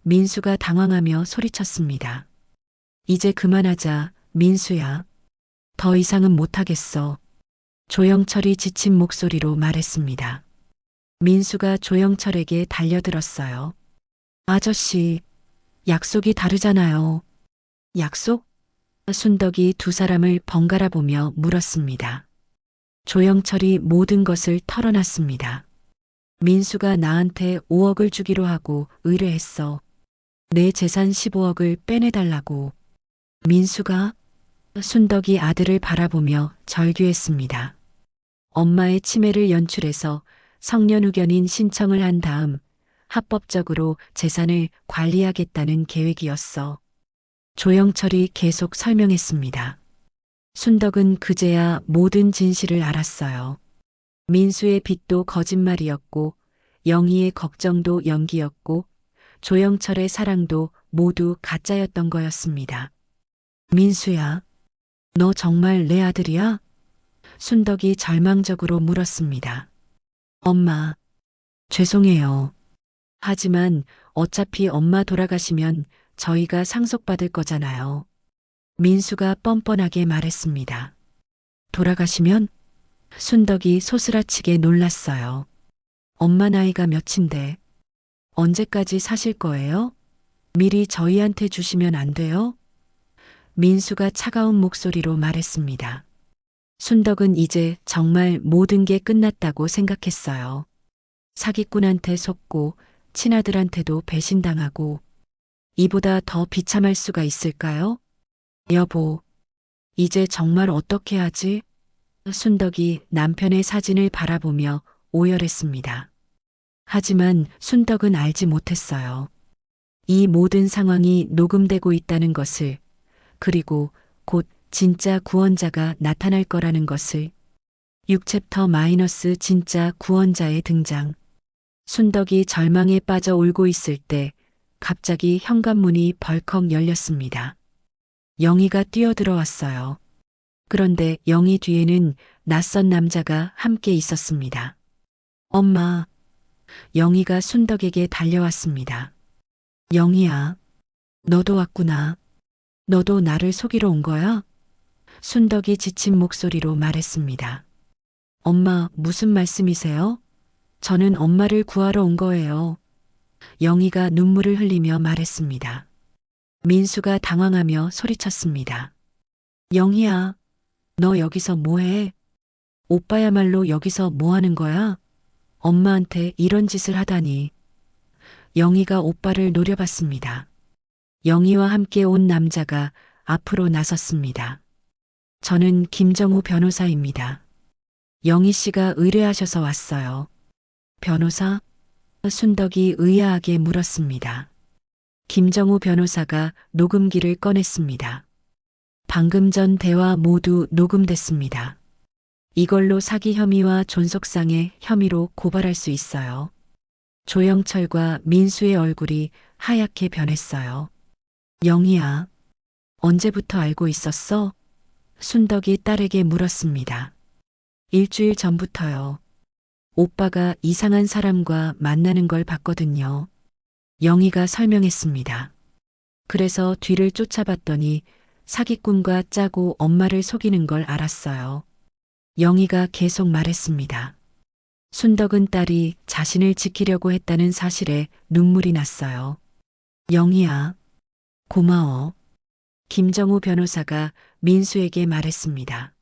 민수가 당황하며 소리쳤습니다. 이제 그만하자, 민수야. 더 이상은 못하겠어. 조영철이 지친 목소리로 말했습니다. 민수가 조영철에게 달려들었어요. 아저씨, 약속이 다르잖아요. 약속? 순덕이 두 사람을 번갈아 보며 물었습니다. 조영철이 모든 것을 털어놨습니다. 민수가 나한테 5억을 주기로 하고 의뢰했어. 내 재산 15억을 빼내달라고. 민수가? 순덕이 아들을 바라보며 절규했습니다. 엄마의 치매를 연출해서 성년후견인 신청을 한 다음 합법적으로 재산을 관리하겠다는 계획이었어. 조영철이 계속 설명했습니다. 순덕은 그제야 모든 진실을 알았어요. 민수의 빚도 거짓말이었고 영희의 걱정도 연기였고 조영철의 사랑도 모두 가짜였던 거였습니다. 민수야, 너 정말 내 아들이야? 순덕이 절망적으로 물었습니다. 엄마, 죄송해요. 하지만 어차피 엄마 돌아가시면 저희가 상속받을 거잖아요. 민수가 뻔뻔하게 말했습니다. 돌아가시면? 순덕이 소스라치게 놀랐어요. 엄마 나이가 몇인데 언제까지 사실 거예요? 미리 저희한테 주시면 안 돼요? 민수가 차가운 목소리로 말했습니다. 순덕은 이제 정말 모든 게 끝났다고 생각했어요. 사기꾼한테 속고 친아들한테도 배신당하고 이보다 더 비참할 수가 있을까요? 여보, 이제 정말 어떻게 하지? 순덕이 남편의 사진을 바라보며 오열했습니다. 하지만 순덕은 알지 못했어요. 이 모든 상황이 녹음되고 있다는 것을, 그리고 곧 진짜 구원자가 나타날 거라는 것을. 6챕터 마이너스 진짜 구원자의 등장. 순덕이 절망에 빠져 울고 있을 때 갑자기 현관문이 벌컥 열렸습니다. 영희가 뛰어들어왔어요. 그런데 영희 뒤에는 낯선 남자가 함께 있었습니다. 엄마, 영희가 순덕에게 달려왔습니다. 영희야, 너도 왔구나. 너도 나를 속이러 온 거야? 순덕이 지친 목소리로 말했습니다. 엄마, 무슨 말씀이세요? 저는 엄마를 구하러 온 거예요. 영희가 눈물을 흘리며 말했습니다. 민수가 당황하며 소리쳤습니다. 영희야, 너 여기서 뭐해? 오빠야말로 여기서 뭐 하는 거야? 엄마한테 이런 짓을 하다니. 영희가 오빠를 노려봤습니다. 영희와 함께 온 남자가 앞으로 나섰습니다. 저는 김정우 변호사입니다. 영희 씨가 의뢰하셔서 왔어요. 변호사? 순덕이 의아하게 물었습니다. 김정우 변호사가 녹음기를 꺼냈습니다. 방금 전 대화 모두 녹음됐습니다. 이걸로 사기 혐의와 존속상해 혐의로 고발할 수 있어요. 조영철과 민수의 얼굴이 하얗게 변했어요. 영희야, 언제부터 알고 있었어? 순덕이 딸에게 물었습니다. 일주일 전부터요. 오빠가 이상한 사람과 만나는 걸 봤거든요. 영희가 설명했습니다. 그래서 뒤를 쫓아봤더니 사기꾼과 짜고 엄마를 속이는 걸 알았어요. 영희가 계속 말했습니다. 순덕은 딸이 자신을 지키려고 했다는 사실에 눈물이 났어요. 영희야, 고마워. 김정우 변호사가 민수에게 말했습니다.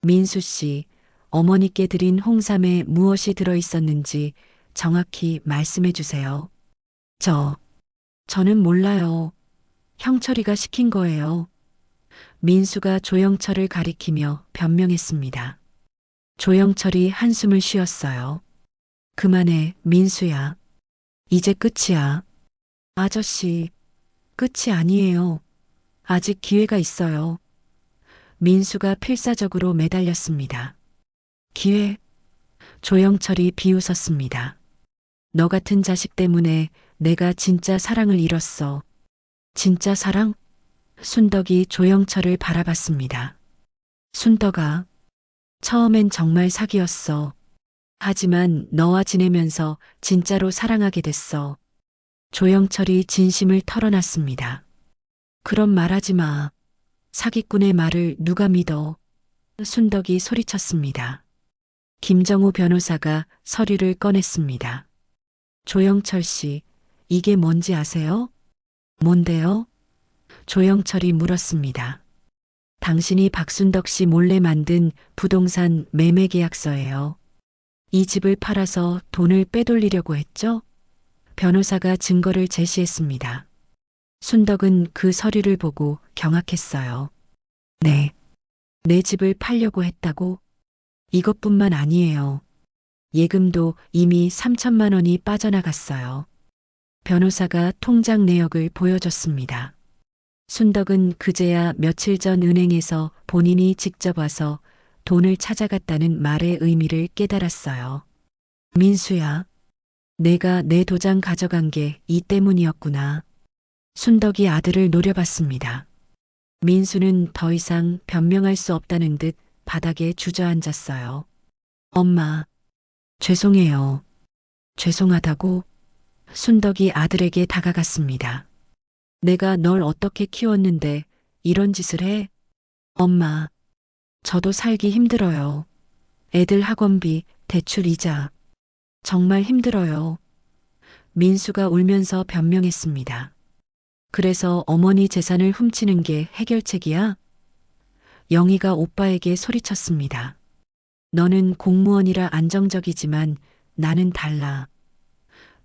민수 씨, 어머니께 드린 홍삼에 무엇이 들어 있었는지 정확히 말씀해 주세요. 저는 몰라요. 형철이가 시킨 거예요. 민수가 조영철을 가리키며 변명했습니다. 조영철이 한숨을 쉬었어요. 그만해, 민수야. 이제 끝이야. 아저씨, 끝이 아니에요. 아직 기회가 있어요. 민수가 필사적으로 매달렸습니다. 기회? 조영철이 비웃었습니다. 너 같은 자식 때문에 내가 진짜 사랑을 잃었어. 진짜 사랑? 순덕이 조영철을 바라봤습니다. 순덕아, 처음엔 정말 사기였어. 하지만 너와 지내면서 진짜로 사랑하게 됐어. 조영철이 진심을 털어놨습니다. 그런 말하지 마. 사기꾼의 말을 누가 믿어? 순덕이 소리쳤습니다. 김정우 변호사가 서류를 꺼냈습니다. 조영철 씨, 이게 뭔지 아세요? 뭔데요? 조영철이 물었습니다. 당신이 박순덕 씨 몰래 만든 부동산 매매 계약서예요. 이 집을 팔아서 돈을 빼돌리려고 했죠? 변호사가 증거를 제시했습니다. 순덕은 그 서류를 보고 경악했어요. 네. 내 집을 팔려고 했다고? 이것뿐만 아니에요. 예금도 이미 3천만 원이 빠져나갔어요. 변호사가 통장 내역을 보여줬습니다. 순덕은 그제야 며칠 전 은행에서 본인이 직접 와서 돈을 찾아갔다는 말의 의미를 깨달았어요. 민수야, 내가 내 도장 가져간 게 이 때문이었구나. 순덕이 아들을 노려봤습니다. 민수는 더 이상 변명할 수 없다는 듯 바닥에 주저앉았어요. 엄마, 죄송해요. 죄송하다고? 순덕이 아들에게 다가갔습니다. 내가 널 어떻게 키웠는데 이런 짓을 해? 엄마, 저도 살기 힘들어요. 애들 학원비, 대출 이자. 정말 힘들어요. 민수가 울면서 변명했습니다. 그래서 어머니 재산을 훔치는 게 해결책이야? 영희가 오빠에게 소리쳤습니다. 너는 공무원이라 안정적이지만 나는 달라.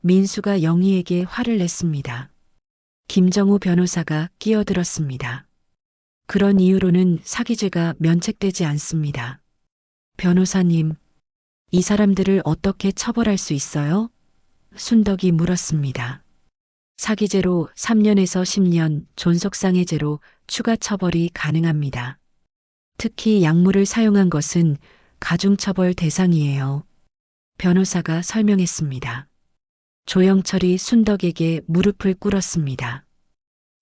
민수가 영희에게 화를 냈습니다. 김정우 변호사가 끼어들었습니다. 그런 이유로는 사기죄가 면책되지 않습니다. 변호사님, 이 사람들을 어떻게 처벌할 수 있어요? 순덕이 물었습니다. 사기죄로 3년에서 10년, 존속상해죄로 추가 처벌이 가능합니다. 특히 약물을 사용한 것은 가중처벌 대상이에요. 변호사가 설명했습니다. 조영철이 순덕에게 무릎을 꿇었습니다.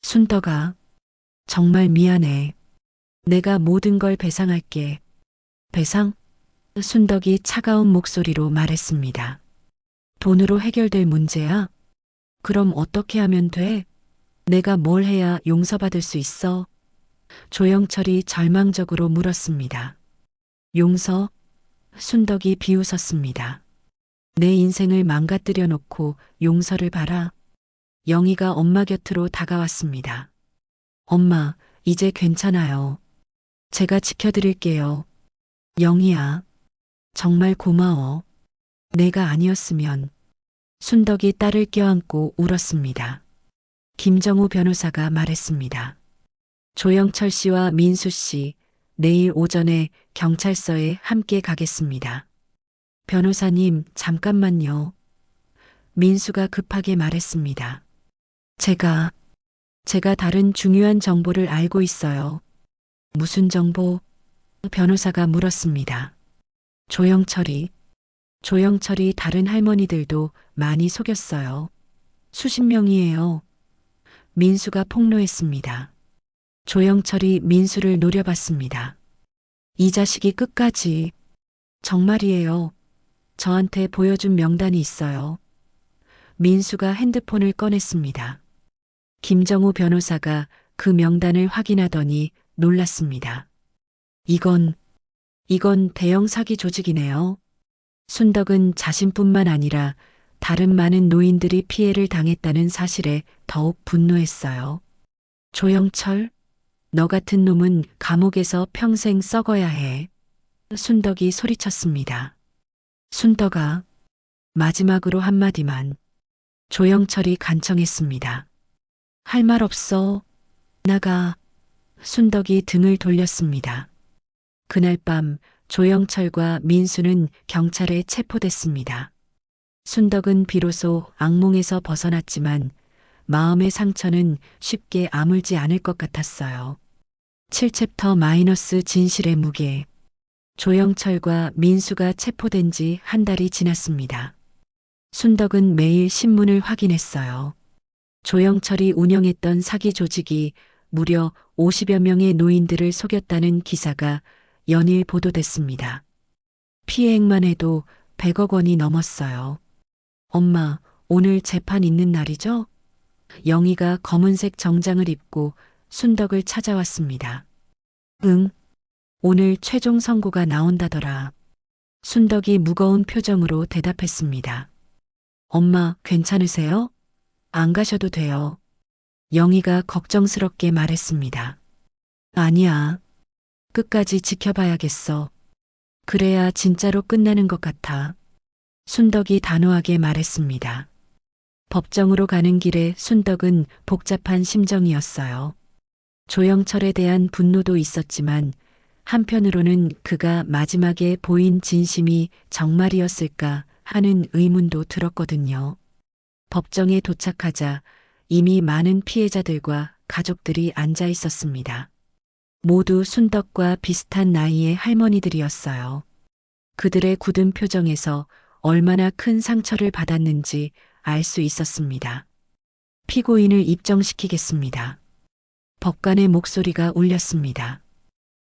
순덕아, 정말 미안해. 내가 모든 걸 배상할게. 배상? 순덕이 차가운 목소리로 말했습니다. 돈으로 해결될 문제야? 그럼 어떻게 하면 돼? 내가 뭘 해야 용서받을 수 있어? 조영철이 절망적으로 물었습니다. 용서? 순덕이 비웃었습니다. 내 인생을 망가뜨려 놓고 용서를 바라. 영희가 엄마 곁으로 다가왔습니다. 엄마, 이제 괜찮아요. 제가 지켜드릴게요. 영희야, 정말 고마워. 내가 아니었으면. 순덕이 딸을 껴안고 울었습니다. 김정우 변호사가 말했습니다. 조영철 씨와 민수 씨, 내일 오전에 경찰서에 함께 가겠습니다. 변호사님, 잠깐만요. 민수가 급하게 말했습니다. 제가 다른 중요한 정보를 알고 있어요. 무슨 정보? 변호사가 물었습니다. 조영철이 다른 할머니들도 많이 속였어요. 수십 명이에요. 민수가 폭로했습니다. 조영철이 민수를 노려봤습니다. 이 자식이 끝까지. 정말이에요. 저한테 보여준 명단이 있어요. 민수가 핸드폰을 꺼냈습니다. 김정우 변호사가 그 명단을 확인하더니 놀랐습니다. 이건 대형 사기 조직이네요. 순덕은 자신뿐만 아니라 다른 많은 노인들이 피해를 당했다는 사실에 더욱 분노했어요. 조영철, 너 같은 놈은 감옥에서 평생 썩어야 해. 순덕이 소리쳤습니다. 순덕아, 마지막으로 한마디만. 조영철이 간청했습니다. 할 말 없어. 나가. 순덕이 등을 돌렸습니다. 그날 밤 조영철과 민수는 경찰에 체포됐습니다. 순덕은 비로소 악몽에서 벗어났지만 마음의 상처는 쉽게 아물지 않을 것 같았어요. 7챕터- 진실의 무게. 조영철과 민수가 체포된 지 한 달이 지났습니다. 순덕은 매일 신문을 확인했어요. 조영철이 운영했던 사기 조직이 무려 50여 명의 노인들을 속였다는 기사가 연일 보도됐습니다. 피해액만 해도 100억 원이 넘었어요. 엄마, 오늘 재판 있는 날이죠? 영희가 검은색 정장을 입고 순덕을 찾아왔습니다. 응, 오늘 최종 선고가 나온다더라. 순덕이 무거운 표정으로 대답했습니다. 엄마, 괜찮으세요? 안 가셔도 돼요. 영희가 걱정스럽게 말했습니다. 아니야. 끝까지 지켜봐야겠어. 그래야 진짜로 끝나는 것 같아. 순덕이 단호하게 말했습니다. 법정으로 가는 길에 순덕은 복잡한 심정이었어요. 조영철에 대한 분노도 있었지만 한편으로는 그가 마지막에 보인 진심이 정말이었을까 하는 의문도 들었거든요. 법정에 도착하자 이미 많은 피해자들과 가족들이 앉아 있었습니다. 모두 순덕과 비슷한 나이의 할머니들이었어요. 그들의 굳은 표정에서 얼마나 큰 상처를 받았는지 알 수 있었습니다. 피고인을 입정시키겠습니다. 법관의 목소리가 울렸습니다.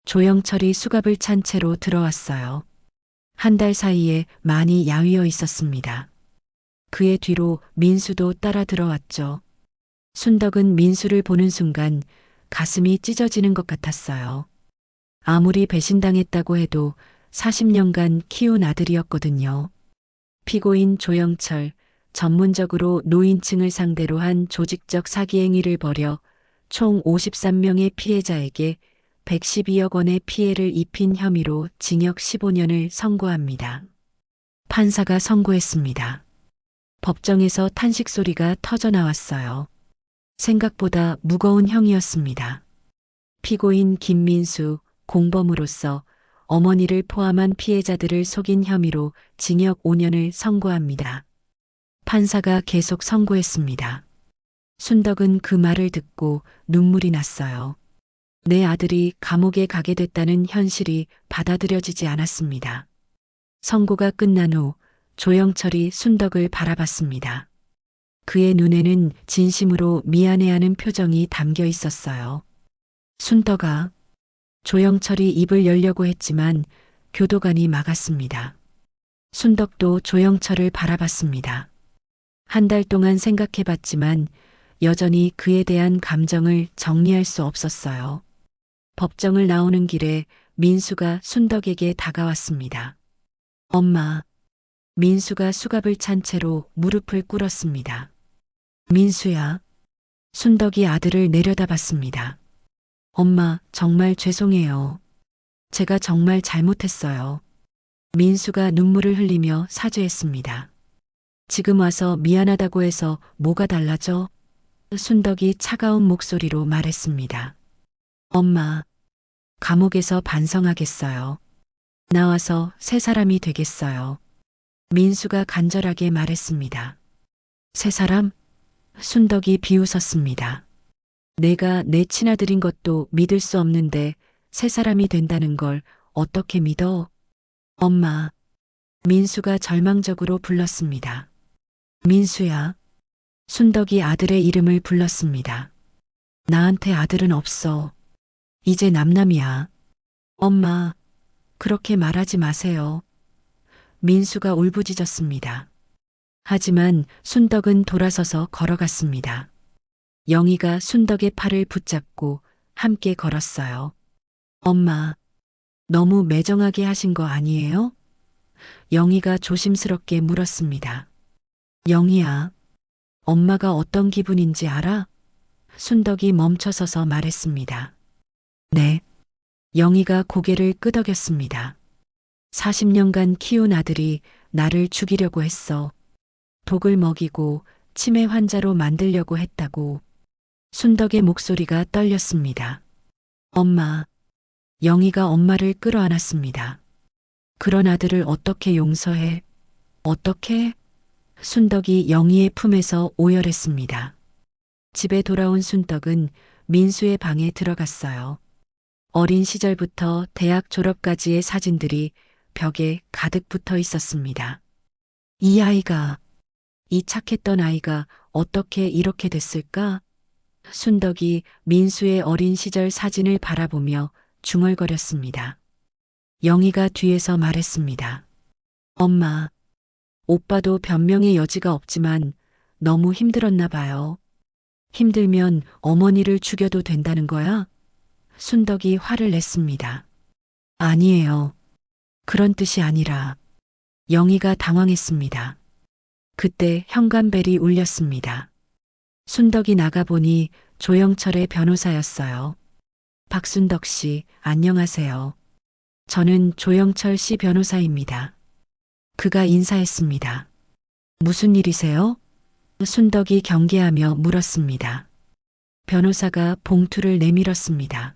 조영철이 수갑을 찬 채로 들어왔어요. 한 달 사이에 많이 야위어 있었습니다. 그의 뒤로 민수도 따라 들어왔죠. 순덕은 민수를 보는 순간 가슴이 찢어지는 것 같았어요. 아무리 배신당했다고 해도 40년간 키운 아들이었거든요. 피고인 조영철, 전문적으로 노인층을 상대로 한 조직적 사기 행위를 벌여 총 53명의 피해자에게 112억 원의 피해를 입힌 혐의로 징역 15년을 선고합니다. 판사가 선고했습니다. 법정에서 탄식 소리가 터져 나왔어요. 생각보다 무거운 형이었습니다. 피고인 김민수, 공범으로서 어머니를 포함한 피해자들을 속인 혐의로 징역 5년을 선고합니다. 판사가 계속 선고했습니다. 순덕은 그 말을 듣고 눈물이 났어요. 내 아들이 감옥에 가게 됐다는 현실이 받아들여지지 않았습니다. 선고가 끝난 후 조영철이 순덕을 바라봤습니다. 그의 눈에는 진심으로 미안해하는 표정이 담겨 있었어요. 순덕아. 조영철이 입을 열려고 했지만 교도관이 막았습니다. 순덕도 조영철을 바라봤습니다. 한 달 동안 생각해봤지만 여전히 그에 대한 감정을 정리할 수 없었어요. 법정을 나오는 길에 민수가 순덕에게 다가왔습니다. 엄마. 민수가 수갑을 찬 채로 무릎을 꿇었습니다. 민수야. 순덕이 아들을 내려다봤습니다. 엄마, 정말 죄송해요. 제가 정말 잘못했어요. 민수가 눈물을 흘리며 사죄했습니다. 지금 와서 미안하다고 해서 뭐가 달라져? 순덕이 차가운 목소리로 말했습니다. 엄마, 감옥에서 반성하겠어요. 나와서 새 사람이 되겠어요. 민수가 간절하게 말했습니다. 새 사람? 순덕이 비웃었습니다. 내가 내 친아들인 것도 믿을 수 없는데 새 사람이 된다는 걸 어떻게 믿어? 엄마. 민수가 절망적으로 불렀습니다. 민수야. 순덕이 아들의 이름을 불렀습니다. 나한테 아들은 없어. 이제 남남이야. 엄마, 그렇게 말하지 마세요. 민수가 울부짖었습니다. 하지만 순덕은 돌아서서 걸어갔습니다. 영희가 순덕의 팔을 붙잡고 함께 걸었어요. 엄마, 너무 매정하게 하신 거 아니에요? 영희가 조심스럽게 물었습니다. 영희야, 엄마가 어떤 기분인지 알아? 순덕이 멈춰서서 말했습니다. 네. 영희가 고개를 끄덕였습니다. 40년간 키운 아들이 나를 죽이려고 했어. 독을 먹이고 치매 환자로 만들려고 했다고. 순덕의 목소리가 떨렸습니다. 엄마. 영희가 엄마를 끌어안았습니다. 그런 아들을 어떻게 용서해? 어떻게? 순덕이 영희의 품에서 오열했습니다. 집에 돌아온 순덕은 민수의 방에 들어갔어요. 어린 시절부터 대학 졸업까지의 사진들이 벽에 가득 붙어 있었습니다. 이 아이가, 이 착했던 아이가 어떻게 이렇게 됐을까? 순덕이 민수의 어린 시절 사진을 바라보며 중얼거렸습니다. 영희가 뒤에서 말했습니다. 엄마, 오빠도 변명의 여지가 없지만 너무 힘들었나 봐요. 힘들면 어머니를 죽여도 된다는 거야? 순덕이 화를 냈습니다. 아니에요. 그런 뜻이 아니라. 영희가 당황했습니다. 그때 현관벨이 울렸습니다. 순덕이 나가보니 조영철의 변호사였어요. 박순덕 씨, 안녕하세요. 저는 조영철 씨 변호사입니다. 그가 인사했습니다. 무슨 일이세요? 순덕이 경계하며 물었습니다. 변호사가 봉투를 내밀었습니다.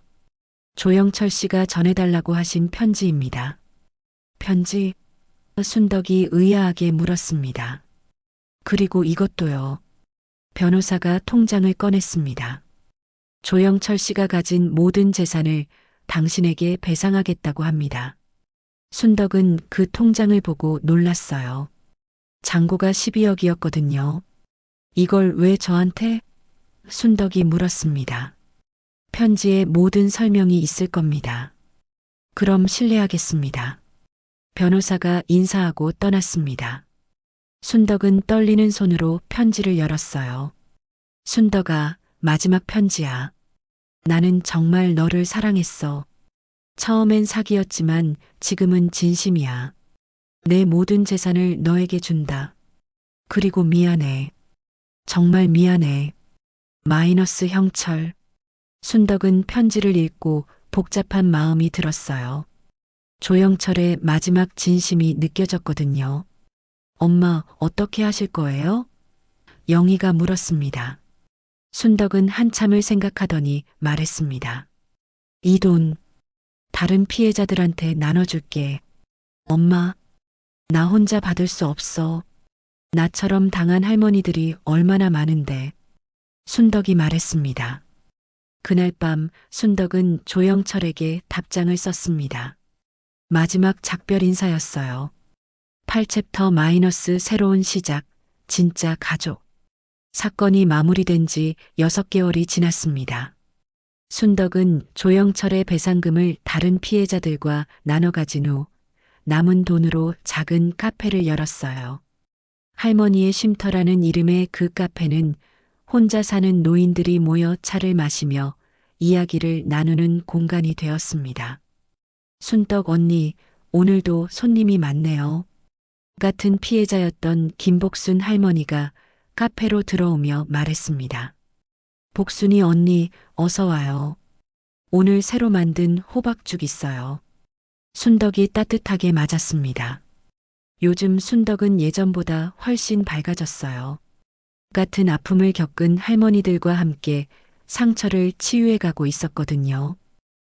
조영철 씨가 전해달라고 하신 편지입니다. 편지? 순덕이 의아하게 물었습니다. 그리고 이것도요. 변호사가 통장을 꺼냈습니다. 조영철 씨가 가진 모든 재산을 당신에게 배상하겠다고 합니다. 순덕은 그 통장을 보고 놀랐어요. 잔고가 12억이었거든요. 이걸 왜 저한테? 순덕이 물었습니다. 편지에 모든 설명이 있을 겁니다. 그럼 실례하겠습니다. 변호사가 인사하고 떠났습니다. 순덕은 떨리는 손으로 편지를 열었어요. 순덕아, 마지막 편지야. 나는 정말 너를 사랑했어. 처음엔 사기였지만 지금은 진심이야. 내 모든 재산을 너에게 준다. 그리고 미안해. 정말 미안해. 마이너스 형철. 순덕은 편지를 읽고 복잡한 마음이 들었어요. 조영철의 마지막 진심이 느껴졌거든요. 엄마, 어떻게 하실 거예요? 영희가 물었습니다. 순덕은 한참을 생각하더니 말했습니다. 이 돈, 다른 피해자들한테 나눠줄게. 엄마, 나 혼자 받을 수 없어. 나처럼 당한 할머니들이 얼마나 많은데. 순덕이 말했습니다. 그날 밤 순덕은 조영철에게 답장을 썼습니다. 마지막 작별 인사였어요. 8챕터 마이너스 새로운 시작, 진짜 가족. 사건이 마무리된 지 6개월이 지났습니다. 순덕은 조영철의 배상금을 다른 피해자들과 나눠 가진 후 남은 돈으로 작은 카페를 열었어요. 할머니의 쉼터라는 이름의 그 카페는 혼자 사는 노인들이 모여 차를 마시며 이야기를 나누는 공간이 되었습니다. 순덕 언니, 오늘도 손님이 많네요. 같은 피해자였던 김복순 할머니가 카페로 들어오며 말했습니다. 복순이 언니, 어서 와요. 오늘 새로 만든 호박죽 있어요. 순덕이 따뜻하게 맞았습니다. 요즘 순덕은 예전보다 훨씬 밝아졌어요. 같은 아픔을 겪은 할머니들과 함께 상처를 치유해 가고 있었거든요.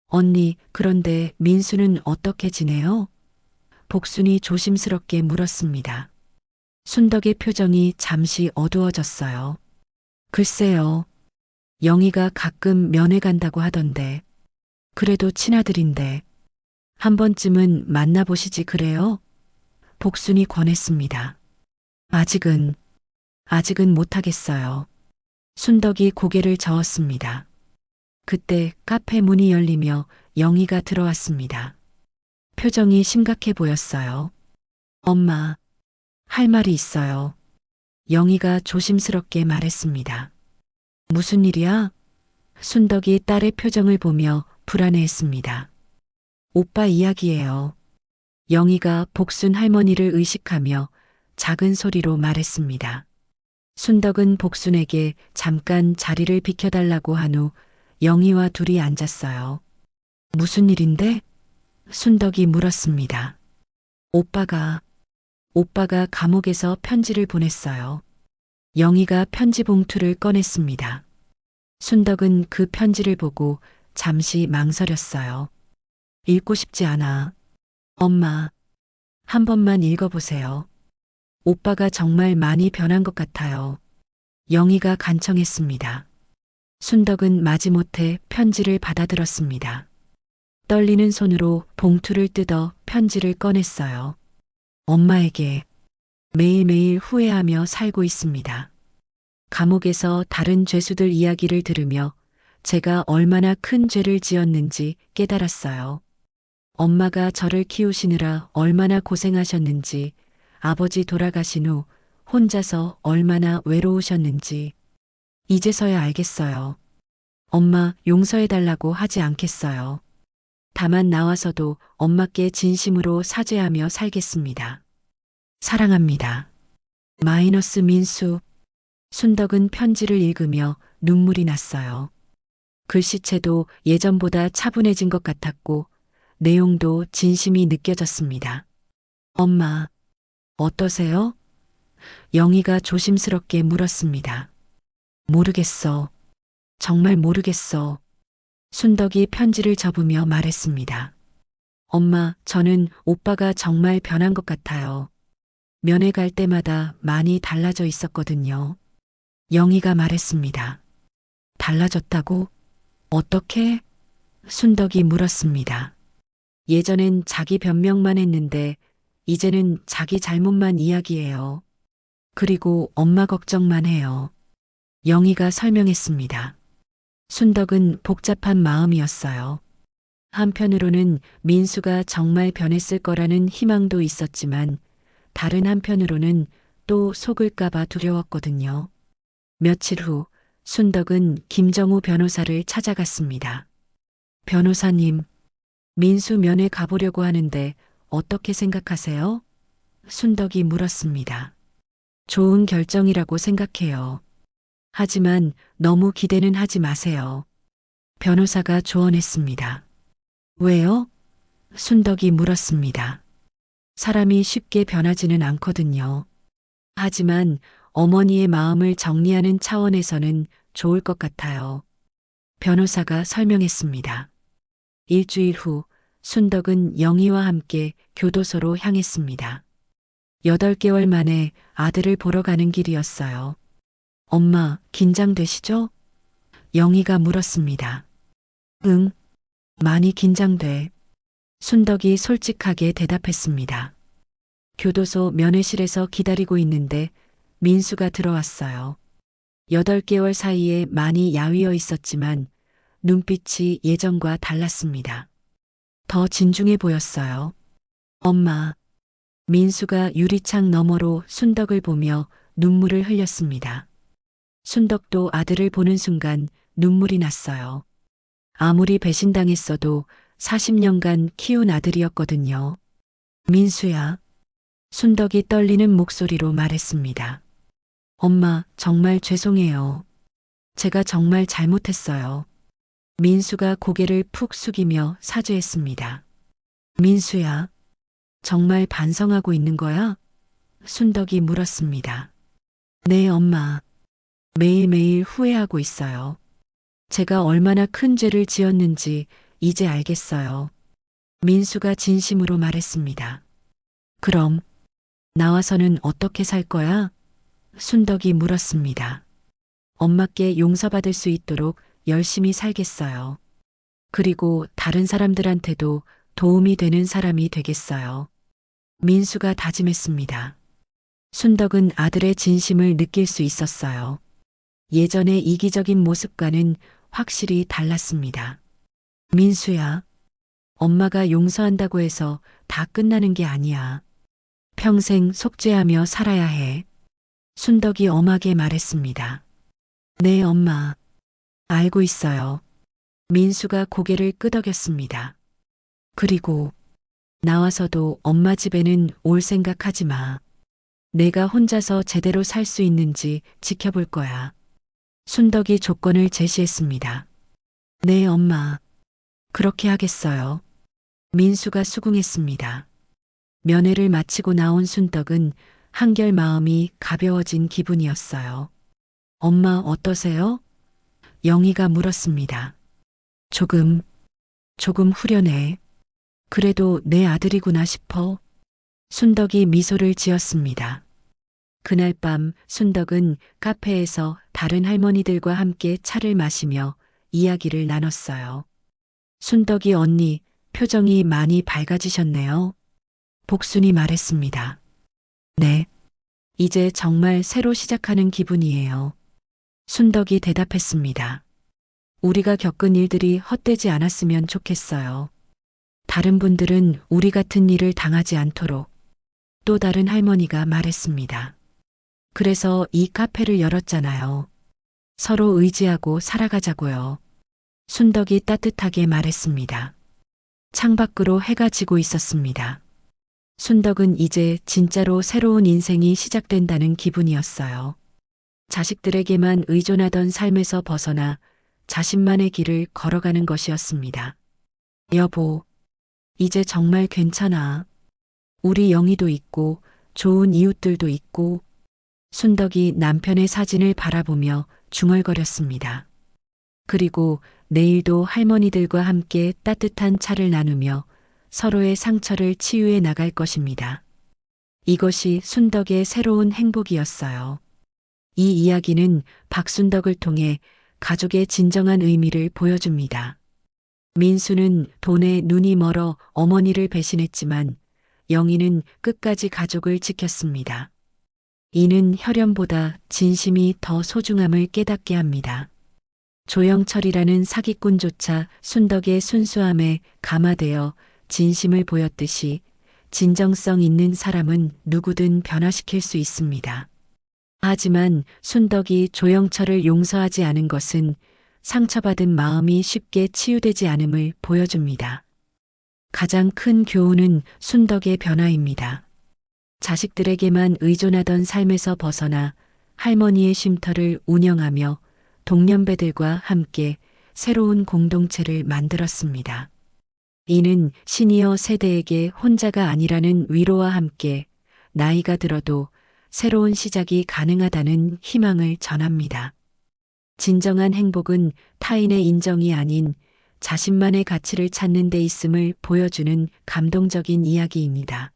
언니, 그런데 민수는 어떻게 지내요? 복순이 조심스럽게 물었습니다. 순덕의 표정이 잠시 어두워졌어요. 글쎄요. 영희가 가끔 면회 간다고 하던데. 그래도 친아들인데. 한 번쯤은 만나보시지 그래요? 복순이 권했습니다. 아직은. 아직은 못하겠어요. 순덕이 고개를 저었습니다. 그때 카페 문이 열리며 영희가 들어왔습니다. 표정이 심각해 보였어요. 엄마, 할 말이 있어요. 영희가 조심스럽게 말했습니다. 무슨 일이야? 순덕이 딸의 표정을 보며 불안해했습니다. 오빠 이야기예요. 영희가 복순 할머니를 의식하며 작은 소리로 말했습니다. 순덕은 복순에게 잠깐 자리를 비켜달라고 한 후 영희와 둘이 앉았어요. 무슨 일인데? 순덕이 물었습니다. 오빠가 감옥에서 편지를 보냈어요. 영희가 편지 봉투를 꺼냈습니다. 순덕은 그 편지를 보고 잠시 망설였어요. 읽고 싶지 않아. 엄마, 한 번만 읽어보세요. 오빠가 정말 많이 변한 것 같아요. 영희가 간청했습니다. 순덕은 마지못해 편지를 받아들었습니다. 떨리는 손으로 봉투를 뜯어 편지를 꺼냈어요. 엄마에게 매일매일 후회하며 살고 있습니다. 감옥에서 다른 죄수들 이야기를 들으며 제가 얼마나 큰 죄를 지었는지 깨달았어요. 엄마가 저를 키우시느라 얼마나 고생하셨는지, 아버지 돌아가신 후 혼자서 얼마나 외로우셨는지, 이제서야 알겠어요. 엄마 용서해달라고 하지 않겠어요. 다만 나와서도 엄마께 진심으로 사죄하며 살겠습니다. 사랑합니다. 마이너스 민수. 순덕은 편지를 읽으며 눈물이 났어요. 글씨체도 예전보다 차분해진 것 같았고 내용도 진심이 느껴졌습니다. 엄마, 어떠세요? 영희가 조심스럽게 물었습니다. 모르겠어. 정말 모르겠어. 순덕이 편지를 접으며 말했습니다. 엄마, 저는 오빠가 정말 변한 것 같아요. 면회 갈 때마다 많이 달라져 있었거든요. 영희가 말했습니다. 달라졌다고? 어떻게? 순덕이 물었습니다. 예전엔 자기 변명만 했는데 이제는 자기 잘못만 이야기해요. 그리고 엄마 걱정만 해요. 영희가 설명했습니다. 순덕은 복잡한 마음이었어요. 한편으로는 민수가 정말 변했을 거라는 희망도 있었지만 다른 한편으로는 또 속을까봐 두려웠거든요. 며칠 후 순덕은 김정우 변호사를 찾아갔습니다. 변호사님, 민수 면회 가보려고 하는데 어떻게 생각하세요? 순덕이 물었습니다. 좋은 결정이라고 생각해요. 하지만 너무 기대는 하지 마세요. 변호사가 조언했습니다. 왜요? 순덕이 물었습니다. 사람이 쉽게 변하지는 않거든요. 하지만 어머니의 마음을 정리하는 차원에서는 좋을 것 같아요. 변호사가 설명했습니다. 일주일 후 순덕은 영희와 함께 교도소로 향했습니다. 8개월 만에 아들을 보러 가는 길이었어요. 엄마, 긴장되시죠? 영희가 물었습니다. 응, 많이 긴장돼. 순덕이 솔직하게 대답했습니다. 교도소 면회실에서 기다리고 있는데 민수가 들어왔어요. 8개월 사이에 많이 야위어 있었지만 눈빛이 예전과 달랐습니다. 더 진중해 보였어요. 엄마, 민수가 유리창 너머로 순덕을 보며 눈물을 흘렸습니다. 순덕도 아들을 보는 순간 눈물이 났어요. 아무리 배신당했어도 40년간 키운 아들이었거든요. 민수야. 순덕이 떨리는 목소리로 말했습니다. 엄마, 정말 죄송해요. 제가 정말 잘못했어요. 민수가 고개를 푹 숙이며 사죄했습니다. 민수야, 정말 반성하고 있는 거야? 순덕이 물었습니다. 네, 엄마. 매일매일 후회하고 있어요. 제가 얼마나 큰 죄를 지었는지 이제 알겠어요. 민수가 진심으로 말했습니다. 그럼 나와서는 어떻게 살 거야? 순덕이 물었습니다. 엄마께 용서받을 수 있도록 열심히 살겠어요. 그리고 다른 사람들한테도 도움이 되는 사람이 되겠어요. 민수가 다짐했습니다. 순덕은 아들의 진심을 느낄 수 있었어요. 예전의 이기적인 모습과는 확실히 달랐습니다. 민수야, 엄마가 용서한다고 해서 다 끝나는 게 아니야. 평생 속죄하며 살아야 해. 순덕이 엄하게 말했습니다. 네, 엄마. 알고 있어요. 민수가 고개를 끄덕였습니다. 그리고 나와서도 엄마 집에는 올 생각하지 마. 내가 혼자서 제대로 살 수 있는지 지켜볼 거야. 순덕이 조건을 제시했습니다. 네, 엄마. 그렇게 하겠어요. 민수가 수긍했습니다. 면회를 마치고 나온 순덕은 한결 마음이 가벼워진 기분이었어요. 엄마 어떠세요? 영희가 물었습니다. 조금 후련해. 그래도 내 아들이구나 싶어. 순덕이 미소를 지었습니다. 그날 밤 순덕은 카페에서 다른 할머니들과 함께 차를 마시며 이야기를 나눴어요. 순덕이 언니, 표정이 많이 밝아지셨네요. 복순이 말했습니다. 네. 이제 정말 새로 시작하는 기분이에요. 순덕이 대답했습니다. 우리가 겪은 일들이 헛되지 않았으면 좋겠어요. 다른 분들은 우리 같은 일을 당하지 않도록. 또 다른 할머니가 말했습니다. 그래서 이 카페를 열었잖아요. 서로 의지하고 살아가자고요. 순덕이 따뜻하게 말했습니다. 창밖으로 해가 지고 있었습니다. 순덕은 이제 진짜로 새로운 인생이 시작된다는 기분이었어요. 자식들에게만 의존하던 삶에서 벗어나 자신만의 길을 걸어가는 것이었습니다. 여보, 이제 정말 괜찮아. 우리 영희도 있고 좋은 이웃들도 있고. 순덕이 남편의 사진을 바라보며 중얼거렸습니다. 그리고 내일도 할머니들과 함께 따뜻한 차를 나누며 서로의 상처를 치유해 나갈 것입니다. 이것이 순덕의 새로운 행복이었어요. 이 이야기는 박순덕을 통해 가족의 진정한 의미를 보여줍니다. 민수는 돈에 눈이 멀어 어머니를 배신했지만 영희는 끝까지 가족을 지켰습니다. 이는 혈연보다 진심이 더 소중함을 깨닫게 합니다. 조영철이라는 사기꾼조차 순덕의 순수함에 감화되어 진심을 보였듯이 진정성 있는 사람은 누구든 변화시킬 수 있습니다. 하지만 순덕이 조영철을 용서하지 않은 것은 상처받은 마음이 쉽게 치유되지 않음을 보여줍니다. 가장 큰 교훈은 순덕의 변화입니다. 자식들에게만 의존하던 삶에서 벗어나 할머니의 쉼터를 운영하며 동년배들과 함께 새로운 공동체를 만들었습니다. 이는 시니어 세대에게 혼자가 아니라는 위로와 함께 나이가 들어도 새로운 시작이 가능하다는 희망을 전합니다. 진정한 행복은 타인의 인정이 아닌 자신만의 가치를 찾는 데 있음을 보여주는 감동적인 이야기입니다.